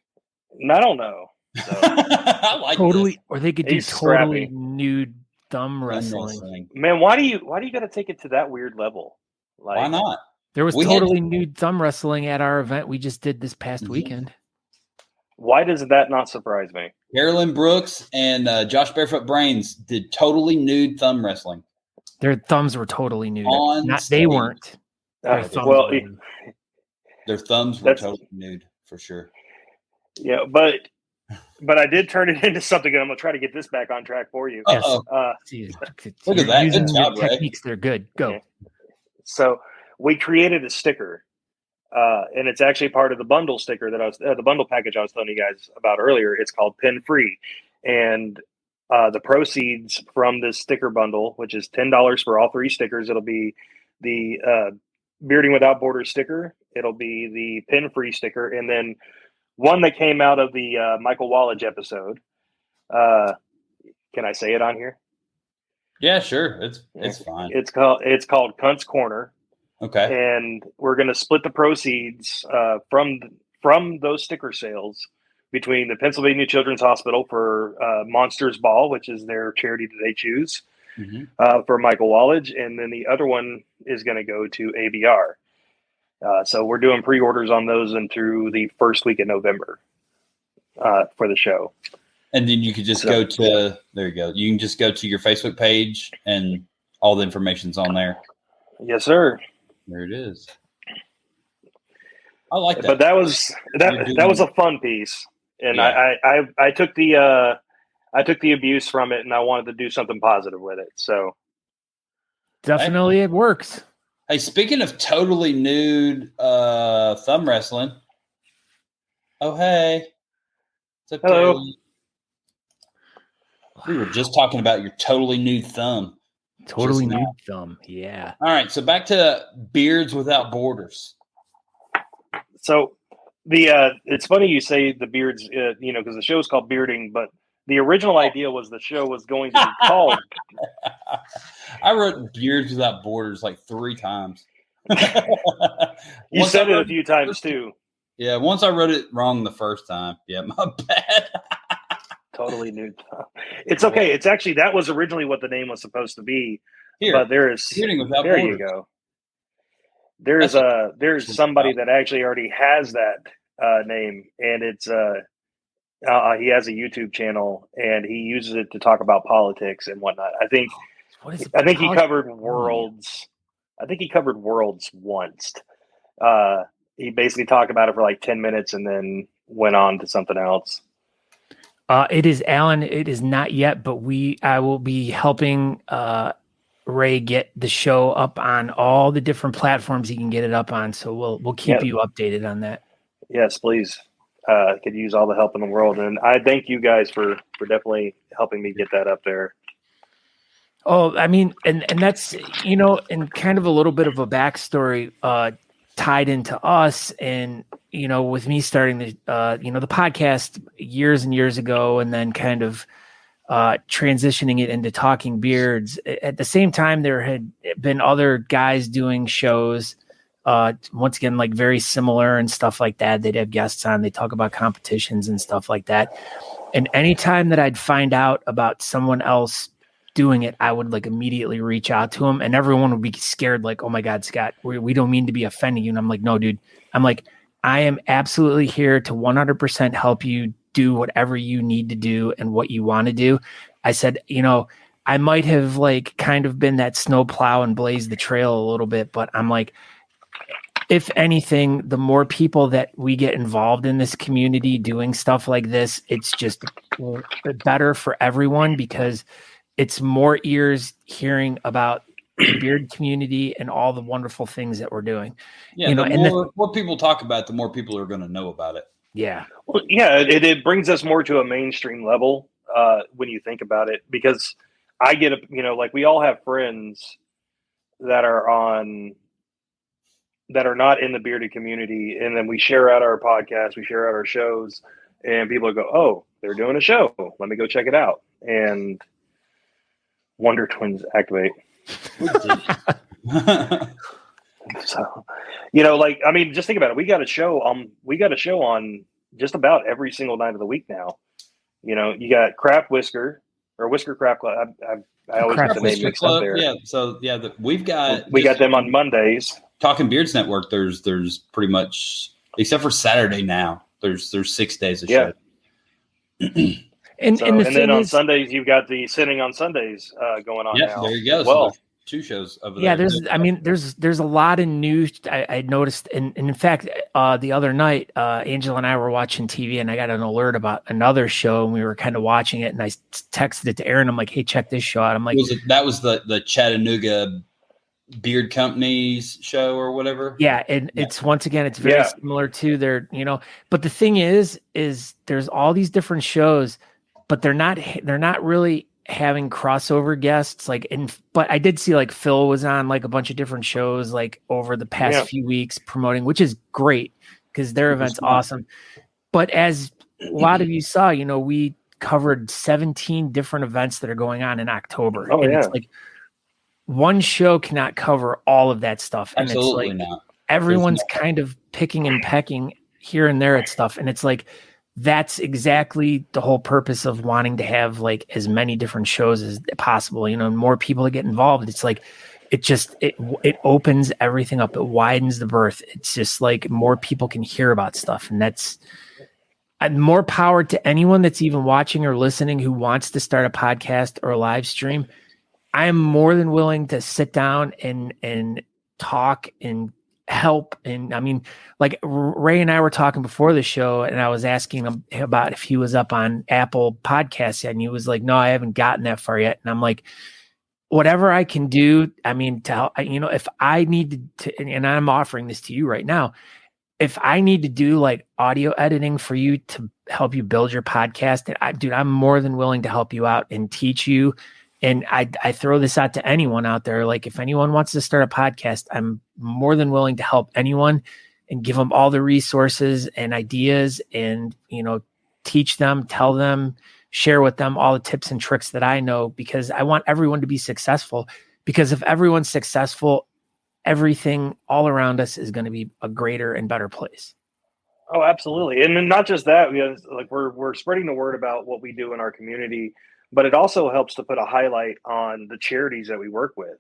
I don't know. So. I like totally, this. Or they could do totally nude thumb wrestling. Man, why do you got to take it to that weird level? Like, why not? There was totally nude thumb wrestling at our event we just did this past weekend. Why does that not surprise me? Carolyn Brooks and Josh Barefoot Brains did totally nude thumb wrestling. Their thumbs were totally nude. They weren't. Their thumbs were totally nude for sure. Yeah, but I did turn it into something, and I'm going to try to get this back on track for you. Yes. Look at that. Good job, Ray. Techniques, they're good. Go. Yeah. So we created a sticker, and it's actually part of the bundle sticker that the bundle package I was telling you guys about earlier. It's called Pin Free, and the proceeds from this sticker bundle, which is $10 for all 3 stickers, it'll be the Bearding Without Borders sticker, it'll be the Pin Free sticker, and then one that came out of the Michael Wallach episode. Can I say it on here? Yeah, sure. It's fine. It's called Cunt's Corner. Okay. And we're going to split the proceeds from those sticker sales between the Pennsylvania Children's Hospital for Monsters Ball, which is their charity that they choose, for Michael Wallach, and then the other one is going to go to ABR. So we're doing pre-orders on those and through the first week of November for the show. And then you could just go to, there you go. You can just go to your Facebook page and all the information's on there. Yes, sir. There it is. I like that. But that was a fun piece. And yeah. I took the abuse from it and I wanted to do something positive with it. So definitely it works. Hey, speaking of totally nude thumb wrestling. Oh, hey. What's up, hello. Carolyn? We were just talking about your totally nude thumb. Totally nude thumb, yeah. All right, so back to Beards Without Borders. So it's funny you say the beards, because the show is called Bearding, but the original idea was the show was going to be called. I wrote Beards Without Borders like 3 times. You said it a few times too. Yeah, once I wrote it wrong the first time. Yeah, my bad. Totally nude. It's okay. It's actually, that was originally what the name was supposed to be. Here, but there you go. There's somebody that actually already has that name, and it's he has a YouTube channel and he uses it to talk about politics and whatnot. I think he covered worlds. I think he covered worlds once. He basically talked about it for like 10 minutes and then went on to something else. It is Alan. It is not yet, but I will be helping Ray get the show up on all the different platforms he can get it up on. So we'll keep you updated on that. Yes, please. Could use all the help in the world, and I thank you guys for definitely helping me get that up there. Oh, I mean, and that's, and kind of a little bit of a backstory tied into us, and with me starting the the podcast years and years ago, and then kind of transitioning it into Talking Beards. At the same time, there had been other guys doing shows, once again, like very similar and stuff like that. They'd have guests on, they talk about competitions and stuff like that. And anytime that I'd find out about someone else doing it, I would like immediately reach out to them, and everyone would be scared, like, oh my God, Scott, we don't mean to be offending you. And I'm like, no, dude, I am absolutely here to 100% help you do whatever you need to do and what you want to do. I said, I might have like kind of been that snowplow and blazed the trail a little bit, but I'm like, if anything, the more people that we get involved in this community doing stuff like this, it's just better for everyone, because it's more ears hearing about the beard community and all the wonderful things that we're doing. Yeah, the more people talk about it, the more people are going to know about it. Yeah. Well, yeah, it brings us more to a mainstream level when you think about it, because I get like we all have friends that are not in the bearded community, and then we share out our podcasts, we share out our shows, and people go, "Oh, they're doing a show. Let me go check it out." And Wonder Twins activate. So, just think about it. We got a show on just about every single night of the week now. You got Craft Whisker or Whisker Craft Club. I always get the name mixed up there. Yeah. So yeah, we got them on Mondays. Talking Beards Network. There's pretty much, except for Saturday now, there's 6 days of show. And then on Sundays, you've got the Sitting on Sundays going on now. There you go. Well, so 2 shows over there. Yeah, there's a lot of news I noticed. And in fact, the other night, Angela and I were watching TV, and I got an alert about another show, and we were kind of watching it, and I texted it to Aaron. I'm like, hey, check this show out. I'm like, that was the Chattanooga Beard Company's show or whatever. Yeah. And it's, once again, it's very similar to their, but the thing is there's all these different shows, but they're not really having crossover guests. But I did see like Phil was on like a bunch of different shows like over the past few weeks promoting, which is great because their event's awesome. But as a lot of you saw, we covered 17 different events that are going on in October. It's like one show cannot cover all of that stuff. And Absolutely it's like not. Everyone's kind of picking and pecking here and there at stuff. And it's like, that's exactly the whole purpose of wanting to have like as many different shows as possible, more people to get involved. It's like, it opens everything up. It widens the berth. It's just like more people can hear about stuff. And that's more power to anyone that's even watching or listening who wants to start a podcast or a live stream. I am more than willing to sit down and talk and help. And I mean, like Ray and I were talking before the show, and I was asking him about if he was up on Apple Podcasts yet, and he was like, no, I haven't gotten that far yet. And I'm like, whatever I can do. I mean, if I need to, and I'm offering this to you right now, if I need to do like audio editing for you to help you build your podcast, I'm more than willing to help you out and teach you. And I throw this out to anyone out there. Like if anyone wants to start a podcast, I'm more than willing to help anyone and give them all the resources and ideas and, teach them, tell them, share with them all the tips and tricks that I know, because I want everyone to be successful. Because if everyone's successful, everything all around us is going to be a greater and better place. Oh, absolutely. And then not just that, we're spreading the word about what we do in our community, but it also helps to put a highlight on the charities that we work with,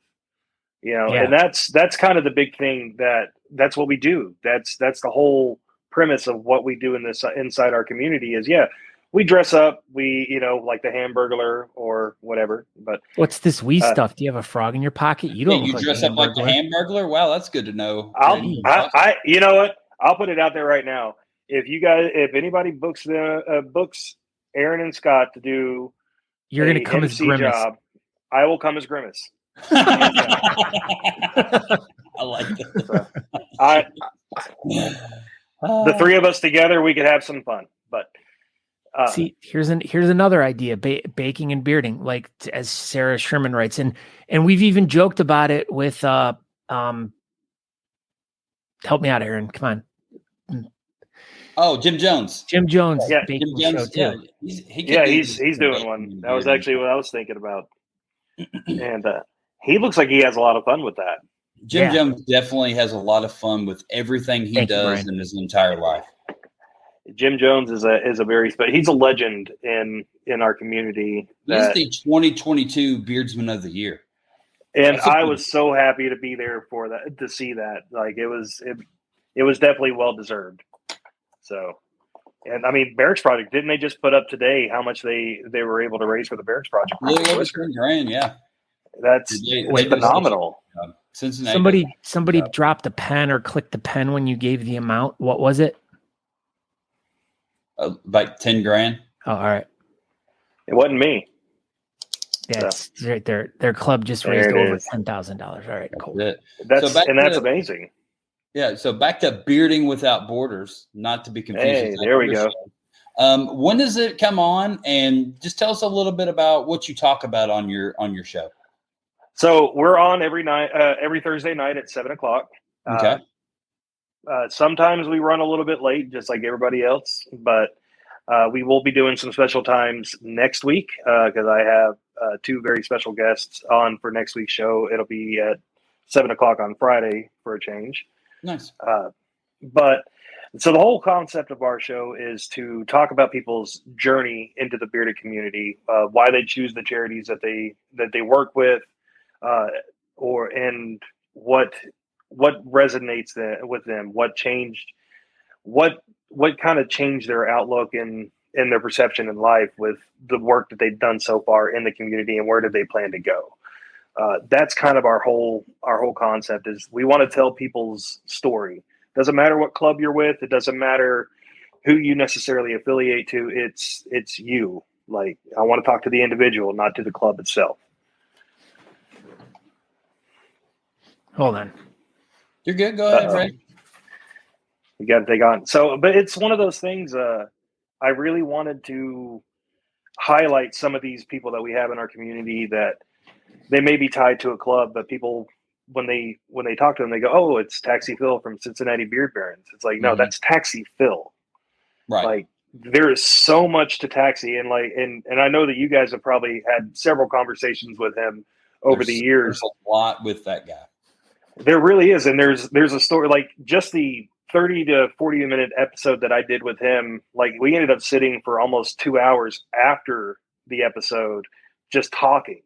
and that's kind of the big thing that's what we do. That's the whole premise of what we do in this inside our community is, we dress up, we, like the Hamburglar or whatever, but what's this stuff? Do you have a frog in your pocket? You don't you dress up like the Hamburglar. Wow. That's good to know. You know what? I'll put it out there right now. If anybody books Aaron and Scott to do, you're going to come as Grimace. Job, I will come as Grimace. I like that. The three of us together, we could have some fun. But see, here's another idea: baking and bearding, like as Sarah Sherman writes, and we've even joked about it with help me out, Aaron. Come on. Oh, Jim Jones. Jim Jones. Yeah, baking Jim Jones. show too. He's doing one. That was actually what I was thinking about, and he looks like he has a lot of fun with that. Jim Jones definitely has a lot of fun with everything he does in his entire life. Jim Jones is he's a legend in our community. He's the 2022 Beardsman of the Year. And I was so happy to be there for that, to see that. Like it was definitely well deserved. So, and I mean, Barracks Project, didn't they just put up today how much they were able to raise for the Barracks Project? A little over $10,000, yeah. That's phenomenal. Cincinnati. Somebody dropped a pen or clicked the pen when you gave the amount. What was it? Like $10,000. Oh, all right. It wasn't me. Yeah, it's right there. Their club just raised over $10,000. All right, cool. That's amazing. Yeah, so back to Bearding Without Borders, not to be confused. Hey, there we go. When does it come on? And just tell us a little bit about what you talk about on your show. So we're on every Thursday night at 7:00. Okay. Sometimes we run a little bit late, just like everybody else, but we will be doing some special times next week because I have two very special guests on for next week's show. It'll be at 7:00 on Friday for a change. Nice. But so the whole concept of our show is to talk about people's journey into the bearded community, why they choose the charities that they work with, and what resonates with them, what changed, what kind of changed their outlook and their perception in life with the work that they've done so far in the community, and where do they plan to go. That's kind of our whole concept is we want to tell people's story. Doesn't matter what club you're with. It doesn't matter who you necessarily affiliate to. It's you. Like, I want to talk to the individual, not to the club itself. Hold on. You're good. Go ahead, Ray. You got to take on. So, but it's one of those things. I really wanted to highlight some of these people that we have in our community that they may be tied to a club, but people, when they talk to them, they go, "Oh, it's Taxi Phil from Cincinnati Beard Barons." It's like, no, that's Taxi Phil. Right. Like, there is so much to Taxi, and I know that you guys have probably had several conversations with him over the years. There's a lot with that guy. There really is, and there's a story, like just the 30 to 40 minute episode that I did with him. Like, we ended up sitting for almost 2 hours after the episode, just talking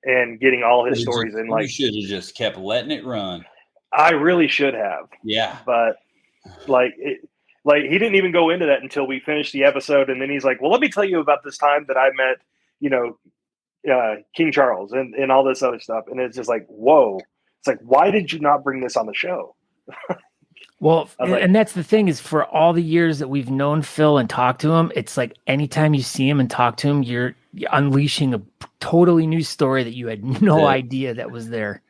and getting all his stories. And like, you should have just kept letting it run. I really should have. Yeah, but like he didn't even go into that until we finished the episode, and then he's like, "Well, let me tell you about this time that I met, King Charles and all this other stuff." And it's just like, whoa. It's like, why did you not bring this on the show? Well, and that's the thing is, for all the years that we've known Phil and talked to him, it's like anytime you see him and talk to him, you're unleashing a totally new story that you had no idea that was there.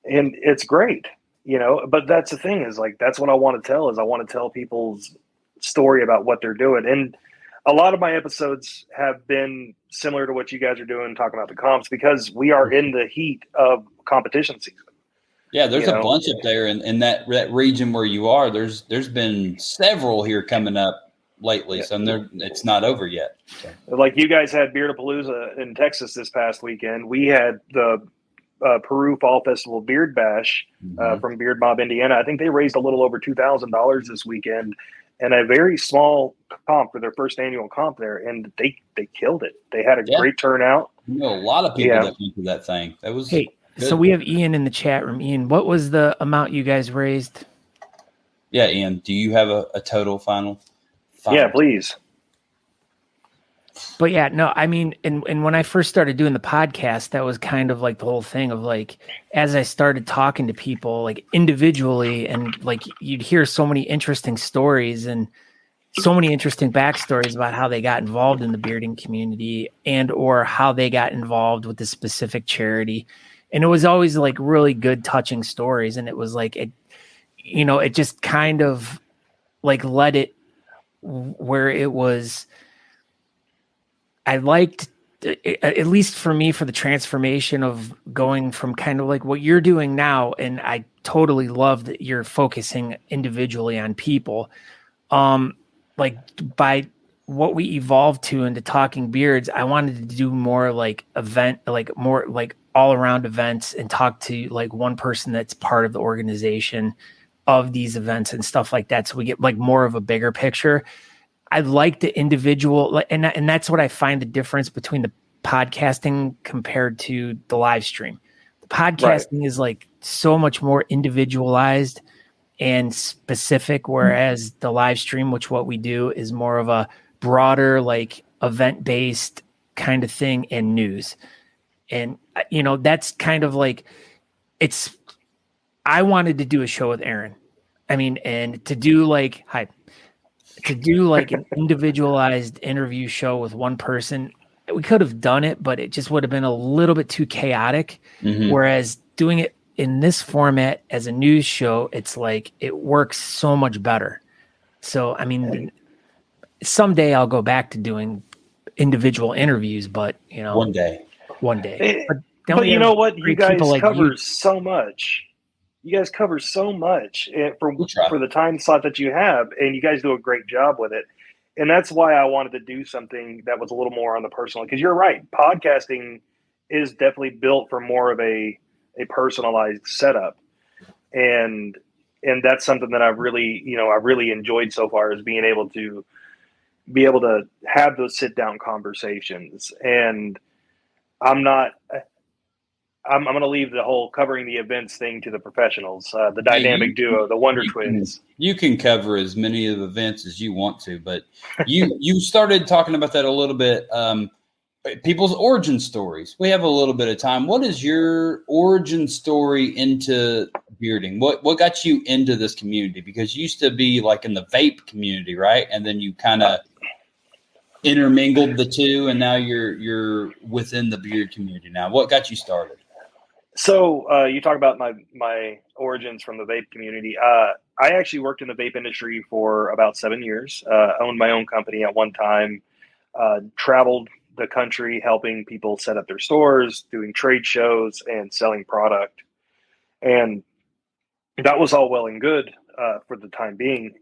And it's great, but that's the thing is, like, that's what I want to tell is I want to tell people's story about what they're doing. And a lot of my episodes have been similar to what you guys are doing, talking about the comps, because we are in the heat of competition season. Yeah, there's a bunch up there in that region where you are. There's been several here coming up lately, so it's not over yet. So. Like, you guys had Beardapalooza in Texas this past weekend. We had the Peru Fall Festival Beard Bash from Beard Mob, Indiana. I think they raised a little over $2,000 this weekend, and a very small comp for their first annual comp there, and they killed it. They had a great turnout. A lot of people that went to that thing. That was good. So we have Ian in the chat room. Ian, what was the amount you guys raised? Yeah, Ian, do you have a total final? Yeah, please. But yeah, no, I mean, and when I first started doing the podcast, that was kind of like the whole thing of like, as I started talking to people like individually, and like you'd hear so many interesting stories and so many interesting backstories about how they got involved in the bearding community and or how they got involved with the specific charity. And it was always like really good, touching stories. And it was like, it just kind of like let it where it was. I liked, at least for me, for the transformation of going from kind of like what you're doing now, and I totally love that you're focusing individually on people. Like by what we evolved to into Talking Beards, I wanted to do more like more like all around events and talk to like one person that's part of the organization of these events and stuff like that. So we get like more of a bigger picture. I like the individual, and that's what I find the difference between the podcasting compared to the live stream. The podcasting is like so much more individualized and specific, whereas the live stream, which what we do, is more of a broader, like event-based kind of thing and news. And, that's kind of like, I wanted to do a show with Aaron. I mean, and to do like an individualized interview show with one person, we could have done it, but it just would have been a little bit too chaotic. Mm-hmm. Whereas doing it in this format as a news show, it's like, it works so much better. So, I mean, someday I'll go back to doing individual interviews, but one day. But you know what? You guys cover so much. You guys cover so much for the time slot that you have, and you guys do a great job with it. And that's why I wanted to do something that was a little more on the personal, because you're right. Podcasting is definitely built for more of a personalized setup. And that's something that I've really enjoyed so far, is being able to have those sit down conversations. And I'm going to leave the whole covering the events thing to the professionals, the dynamic duo, the Wonder Twins. You can cover as many of the events as you want to, but you started talking about that a little bit. People's origin stories. We have a little bit of time. What is your origin story into bearding? What got you into this community? Because you used to be like in the vape community, right? And then you kind of intermingled the two, and now you're within the beard community now. What got you started? So you talk about my origins from the vape community. I actually worked in the vape industry for about 7 years. Owned my own company at one time. Traveled the country helping people set up their stores, doing trade shows, and selling product. And that was all well and good for the time being.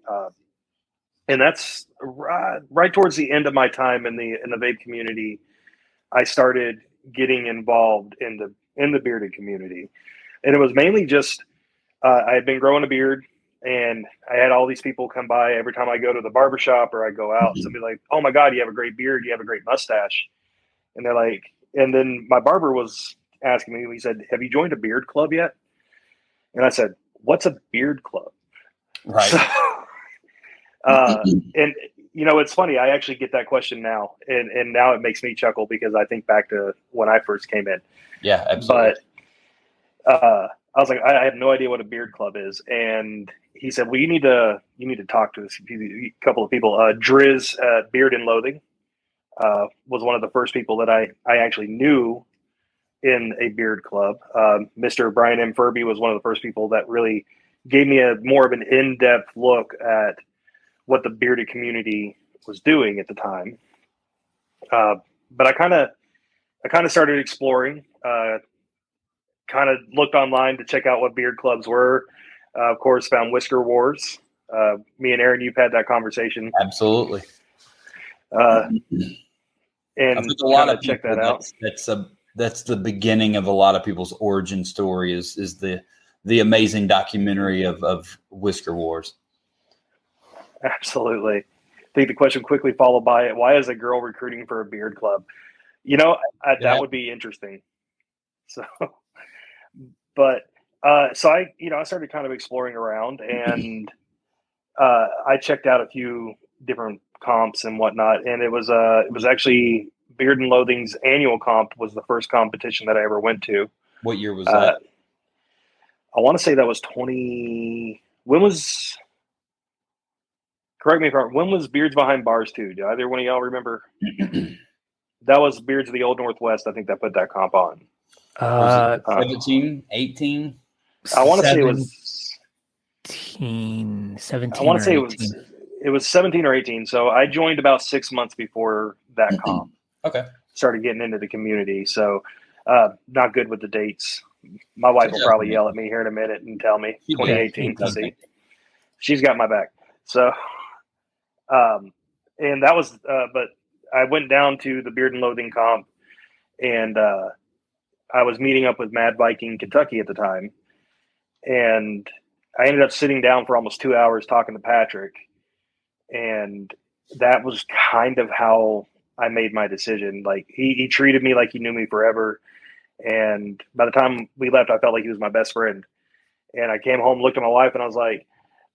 And that's right towards the end of my time in the vape community. I started getting involved in the bearded community, and it was mainly just I had been growing a beard, and I had all these people come by every time I go to the barbershop or I go out. Mm-hmm. Somebody like, "Oh my God, you have a great beard! You have a great mustache!" And they're like, and then my barber was asking me. He said, "Have you joined a beard club yet?" And I said, "What's a beard club?" Right. So, and it's funny. I actually get that question now, and now it makes me chuckle because I think back to when I first came in. Yeah, absolutely. But I was like, I have no idea what a beard club is, and he said, "Well, you need to talk to a couple of people." Driz Beard and Loathing was one of the first people that I actually knew in a beard club. Mr. Brian M. Furby was one of the first people that really gave me more of an in-depth look at what the bearded community was doing at the time. But I kind of started exploring, kind of looked online to check out what beard clubs were. Of course, found Whisker Wars. Me and Aaron, you've had that conversation. Absolutely. And I think a lot of check that out. That's the beginning of a lot of people's origin story is the amazing documentary of Whisker Wars. Absolutely. I think the question quickly followed by it, why is a girl recruiting for a beard club? That would be interesting. So, but so I started kind of exploring around, and I checked out a few different comps and whatnot, and it was actually Beard and Loathing's annual comp was the first competition that I ever went to. What year was that? I want to say that was correct me if I'm wrong, when was Beards Behind Bars 2? Do either one of y'all remember? That was Beards of the Old Northwest, I think, that put that comp on. 17, 18? I want to say it was 17 I want or to say 18. it was 17 or 18. So I joined about 6 months before that comp. Okay. Started getting into the community. So not good with the dates. My wife will probably yell at me here in a minute and tell me 2018. See, she's got my back. So, and that was, but I went down to the Beard and Loathing comp, and I was meeting up with Mad Viking Kentucky at the time, and I ended up sitting down for almost 2 hours talking to Patrick, and that was kind of how I made my decision. Like he treated me like he knew me forever, and by the time we left, I felt like he was my best friend. And I came home, looked at my wife, and I was like,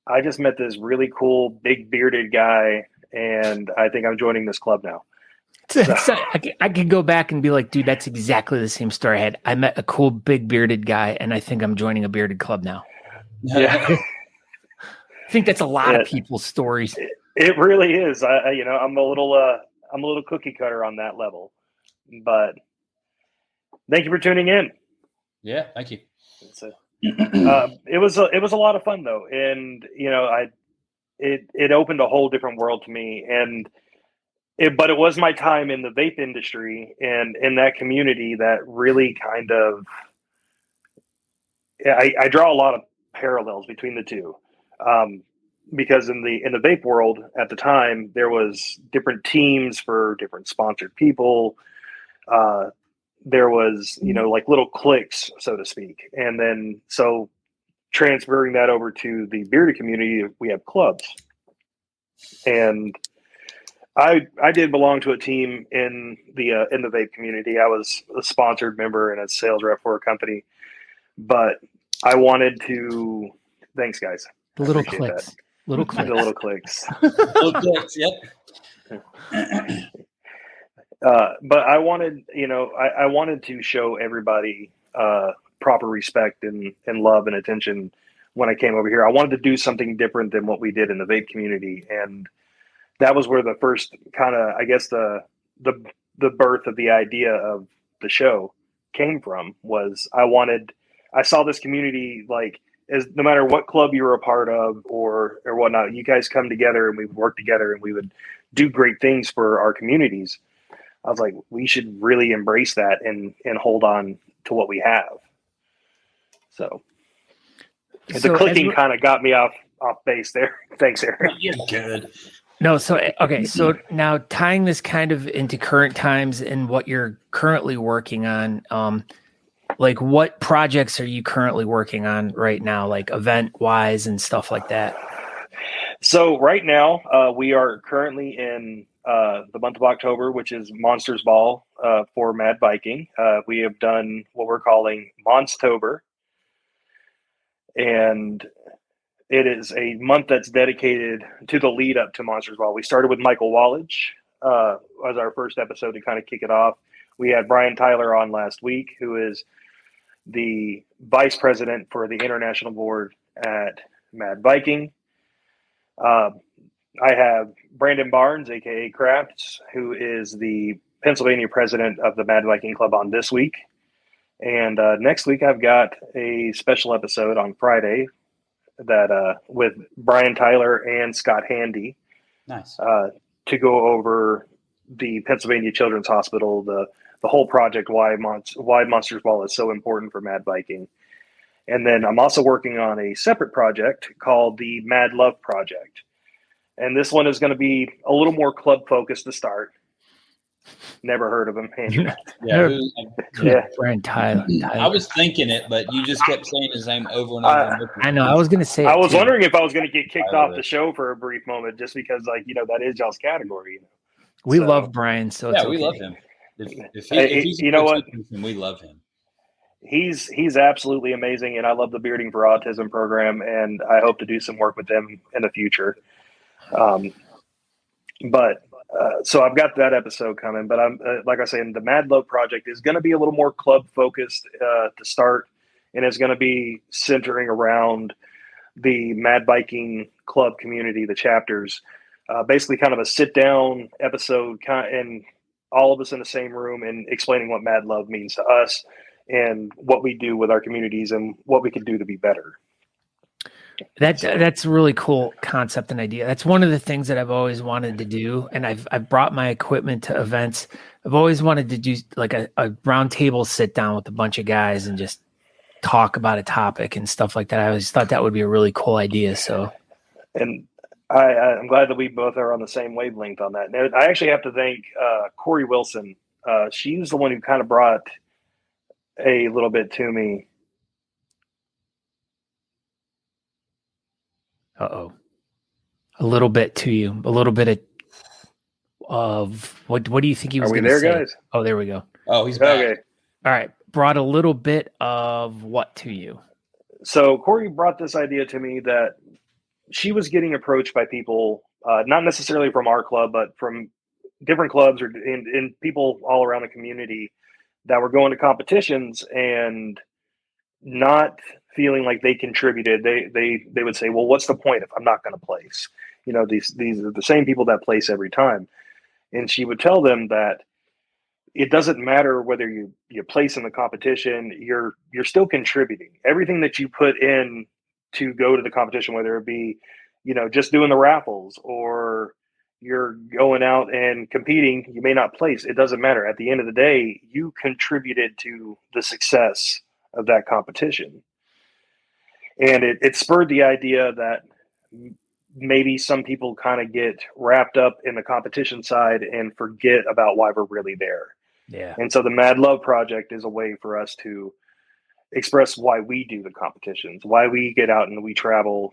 I just met this really cool, big bearded guy, and I think I'm joining this club now. So I could go back and be like, dude, that's exactly the same story I had. I met a cool, big bearded guy, and I think I'm joining a bearded club now. Yeah. I think that's a lot of people's stories. It really is. I'm a little cookie cutter on that level, but thank you for tuning in. Yeah, thank you. It was a lot of fun though, and it opened a whole different world to me, but it was my time in the vape industry and in that community that really kind of I draw a lot of parallels between the two, because in the vape world at the time there was different teams for different sponsored people. There was, like little cliques, so to speak. And then, so transferring that over to the bearded community, we have clubs. And I did belong to a team in the vape community. I was a sponsored member and a sales rep for a company, but I wanted to, thanks guys. The little clicks. Little clicks. The little clicks. Little clicks, yep. But I wanted, I wanted to show everybody proper respect and love and attention when I came over here. I wanted to do something different than what we did in the vape community, and that was where the first kind of, I guess, the birth of the idea of the show came from. Was I saw this community, like, as no matter what club you were a part of or whatnot, you guys come together and we would work together and we would do great things for our communities. I was like, we should really embrace that and hold on to what we have. So the clicking kind of got me off base there. Thanks, Eric. You're good. No, so okay, so now tying this kind of into current times and what you're currently working on, like what projects are you currently working on right now, like event-wise and stuff like that? So right now, we are currently in the month of October, which is Monsters Ball for Mad Viking. We have done what we're calling Monstober, and it is a month that's dedicated to the lead up to Monsters Ball. We started with Michael Wallage as our first episode to kind of kick it off. We had Brian Tyler on last week, who is the vice president for the international board at Mad Viking. I have Brandon Barnes, aka Crafts, who is the Pennsylvania president of the Mad Viking Club on this week. And next week I've got a special episode on Friday that with Brian Tyler and Scott Handy. Nice. To go over the Pennsylvania Children's Hospital, the whole project, why Monsters Ball is so important for Mad Viking. And then I'm also working on a separate project called the Mad Love Project. And this one is going to be a little more club focused to start. Never heard of him. Yeah. Brian Tyler. I was thinking it, but you just kept saying his name over and over. I know. I was going to say. I was wondering if I was going to get kicked off the show for a brief moment, just because, like, that is y'all's category. We love Brian, so it's we okay. love him. If he's what? We love him. He's absolutely amazing, and I love the Bearding for Autism program, and I hope to do some work with them in the future. So I've got that episode coming, but I'm like I said, the Mad Love Project is going to be a little more club focused to start, and it's going to be centering around the Mad Viking Club community, the chapters. Basically, kind of a sit down episode, and all of us in the same room and explaining what Mad Love means to us and what we do with our communities and what we can do to be better. That's a really cool concept and idea. That's one of the things that I've always wanted to do, and I've brought my equipment to events. I've always wanted to do like a round table sit down with a bunch of guys and just talk about a topic and stuff like that. I always thought that would be a really cool idea. So, and I'm glad that we both are on the same wavelength on that. And I actually have to thank Corey Wilson. She's the one who kind of brought a little bit to me. A little bit to you, a little bit of what do you think he was going to say? Are we there, guys? Oh, there we go. Oh, he's back. Okay. All right. Brought a little bit of what to you? So Corey brought this idea to me that she was getting approached by people, not necessarily from our club, but from different clubs or in people all around the community that were going to competitions and not feeling like they contributed. They would say, well, what's the point if I'm not going to place? You know, these are the same people that place every time. And she would tell them that it doesn't matter whether you place in the competition, you're still contributing. Everything that you put in to go to the competition, whether it be, you know, just doing the raffles or you're going out and competing, you may not place. It doesn't matter. At the end of the day, you contributed to the success of that competition. And it spurred the idea that maybe some people kind of get wrapped up in the competition side and forget about why we're really there. Yeah. And so the Mad Love Project is a way for us to express why we do the competitions, why we get out and we travel.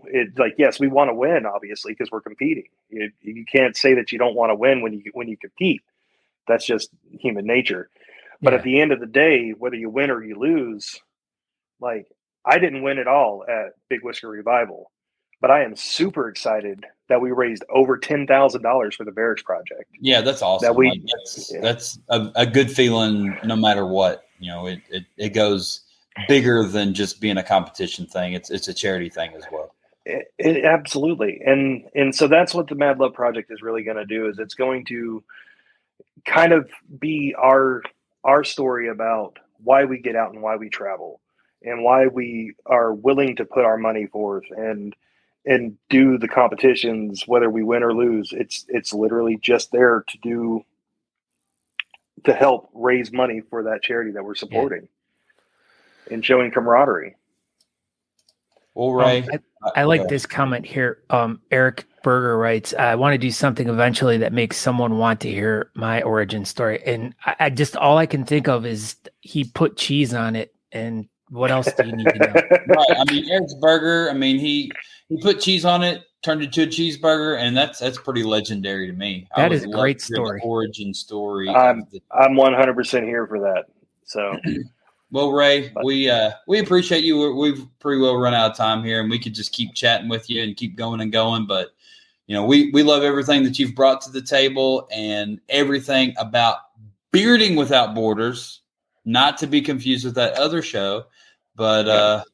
Yes, we want to win, obviously, because we're competing. You can't say that you don't want to win when you compete. That's just human nature. But at the end of the day, whether you win or you lose, like, I didn't win at all at Big Whisker Revival, but I am super excited that we raised over $10,000 for the Barracks Project. Yeah, that's awesome. That's a good feeling no matter what. You know, it goes bigger than just being a competition thing. It's a charity thing as well. It absolutely. And so that's what the Mad Love Project is really going to do, is it's going to kind of be our story about why we get out and why we travel and why we are willing to put our money forth and do the competitions, whether we win or lose. It's literally just there to help raise money for that charity that we're supporting and showing camaraderie. Well, Ray, I like this comment here. Eric Berger writes, I want to do something eventually that makes someone want to hear my origin story. And I just, all I can think of is he put cheese on it. And what else do you need to know? Right. I mean, Eric's burger, I mean, he put cheese on it, turned it into a cheeseburger, and that's pretty legiondary to me. That is a great story. Origin story. I'm 100% here for that. So, well, Ray, we appreciate you. We've pretty well run out of time here, and we could just keep chatting with you and keep going and going. But you know, we love everything that you've brought to the table and everything about Bearding Without Borders. Not to be confused with that other show, but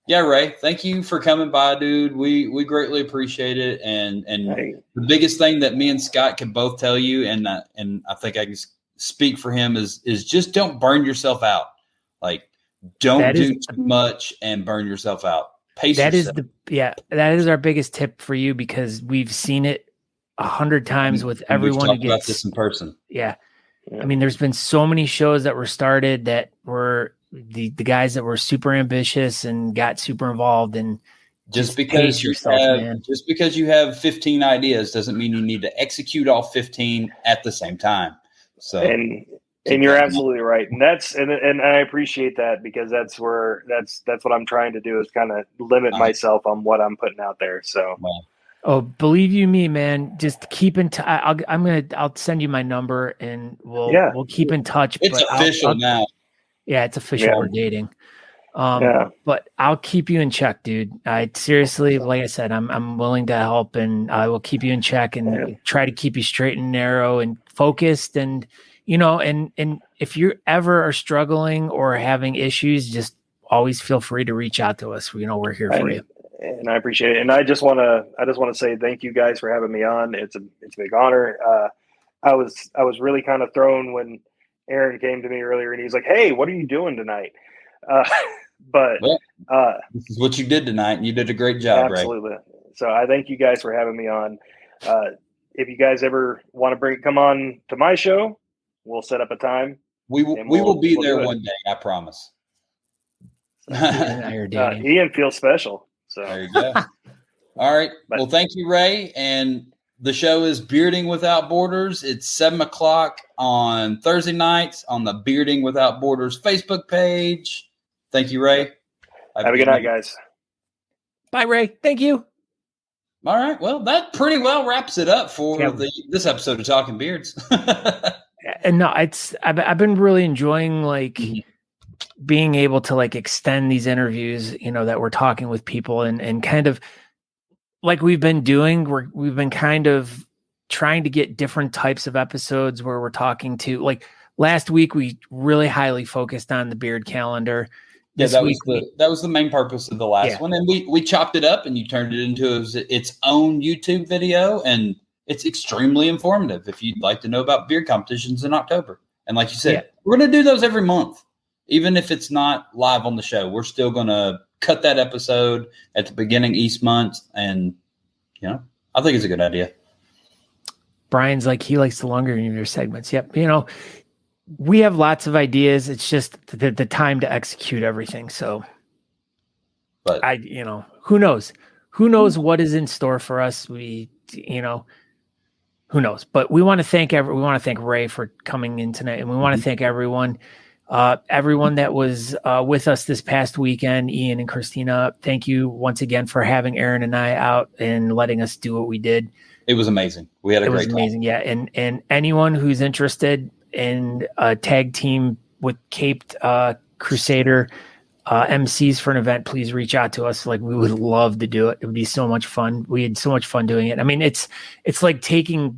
yeah, Ray, thank you for coming by, dude. We greatly appreciate it. And the biggest thing that me and Scott can both tell you, and I think I can speak for him, is just don't burn yourself out. Like, don't do too much and burn yourself out. Pace yourself. That is our biggest tip for you, because we've seen it 100 times with everyone who gets about this in person. Yeah. I mean, there's been so many shows that were started that were the guys that were super ambitious and got super involved, and just because you have 15 ideas doesn't mean you need to execute all 15 at the same time. So, and you're absolutely right. And and I appreciate that, because that's what I'm trying to do, is kind of limit myself on what I'm putting out there. So, oh, believe you me, man, just keep in touch. I'll send you my number and we'll keep in touch. It's official now. Yeah, it's official. We're dating. But I'll keep you in check, dude. I seriously, like I said, I'm willing to help, and I will keep you in check and try to keep you straight and narrow and focused. And, you know, and if you ever are struggling or having issues, just always feel free to reach out to us. You know, we're here for you. And I appreciate it. And I just want to say thank you guys for having me on. It's a big honor. I was really kind of thrown when Aaron came to me earlier and he's like, "Hey, what are you doing tonight?" But This is what you did tonight, and you did a great job, absolutely. Ray. So I thank you guys for having me on. If you guys ever want to come on to my show, we'll set up a time. We will be there one day, I promise. Ian feels special. So there you go. All right. Well, thank you, Ray. And the show is Bearding Without Borders. It's 7:00 on Thursday nights on the Bearding Without Borders Facebook page. Thank you, Ray. Have a good night, guys. Bye, Ray. Thank you. All right. Well, that pretty well wraps it up for this episode of Talking Beards. And no, I've been really enjoying being able to extend these interviews, that we're talking with people and kind of like we've been doing. We've been kind of trying to get different types of episodes where we're talking to last week, we really highly focused on the beard calendar. Yeah, that was the main purpose of the last one. And we chopped it up and you turned it into its own YouTube video. And it's extremely informative if you'd like to know about beard competitions in October. And like you said, we're going to do those every month. Even if it's not live on the show, we're still going to cut that episode at the beginning each month. And, I think it's a good idea. Brian's he likes the longer your segments. Yep. We have lots of ideas. It's just the time to execute everything. So, but who knows? Who knows what is in store for us? Who knows? But we want to thank Ray for coming in tonight, and we want to thank everyone that was with us this past weekend. Ian and Christina, thank you once again for having Aaron and I out and letting us do what we did. It was amazing. We had a great time. It was amazing. Yeah, and anyone who's interested in a tag team with Caped Crusader MCs for an event, please reach out to us. We would love to do it. It would be so much fun. We had so much fun doing it. I mean, it's like taking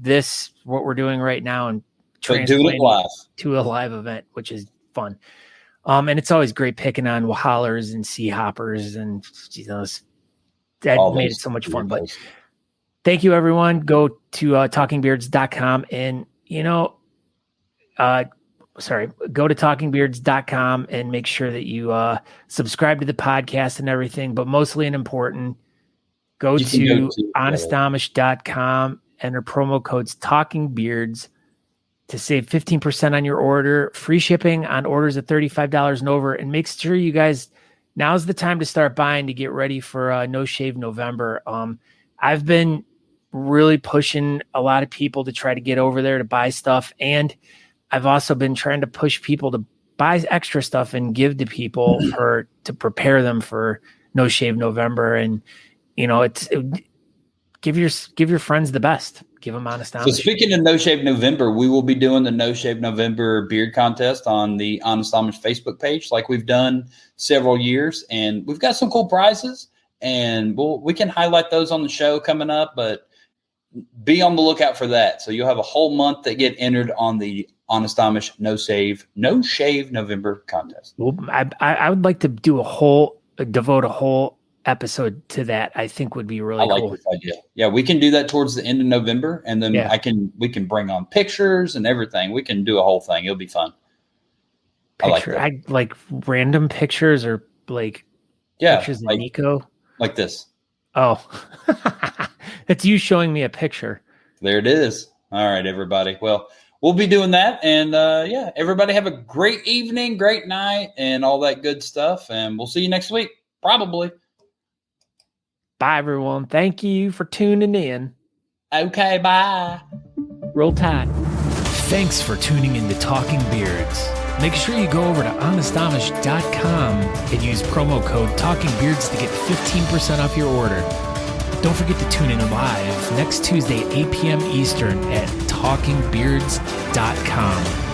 what we're doing right now and translating it to a live event, which is fun. And it's always great picking on hollers and sea hoppers and that made it so much fun. But thank you, everyone. Go to talkingbeards.com and go to talkingbeards.com and make sure that you subscribe to the podcast and everything. But mostly and important, go to honestamish.com, enter promo codes talkingbeards to save 15% on your order, free shipping on orders of $35 and over. And make sure you guys, now's the time to start buying to get ready for No Shave November. I've been really pushing a lot of people to try to get over there to buy stuff, and I've also been trying to push people to buy extra stuff and give to people to prepare them for No Shave November. And give your friends the best. Give them Honest Amish. So speaking of No Shave November, we will be doing the No Shave November beard contest on the Honest Amish Facebook page, like we've done several years, and we've got some cool prizes, and we can highlight those on the show coming up. But be on the lookout for that. So you'll have a whole month that get entered on the Honest Amish No Shave November contest. Well, I would like to devote a whole episode to that. I think would be really cool. I like this idea. Yeah, we can do that towards the end of November, and then we can bring on pictures and everything. We can do a whole thing. It'll be fun. I like random pictures or pictures of Nico. Like this. Oh, it's you showing me a picture. There it is. All right, everybody. Well, we'll be doing that. And everybody have a great evening, great night, and all that good stuff. And we'll see you next week, probably. Bye, everyone. Thank you for tuning in. Okay, bye. Roll Tide. Thanks for tuning in to Talking Beards. Make sure you go over to honestamish.com and use promo code TalkingBeards to get 15% off your order. Don't forget to tune in live next Tuesday at 8 p.m. Eastern at talkingbeards.com.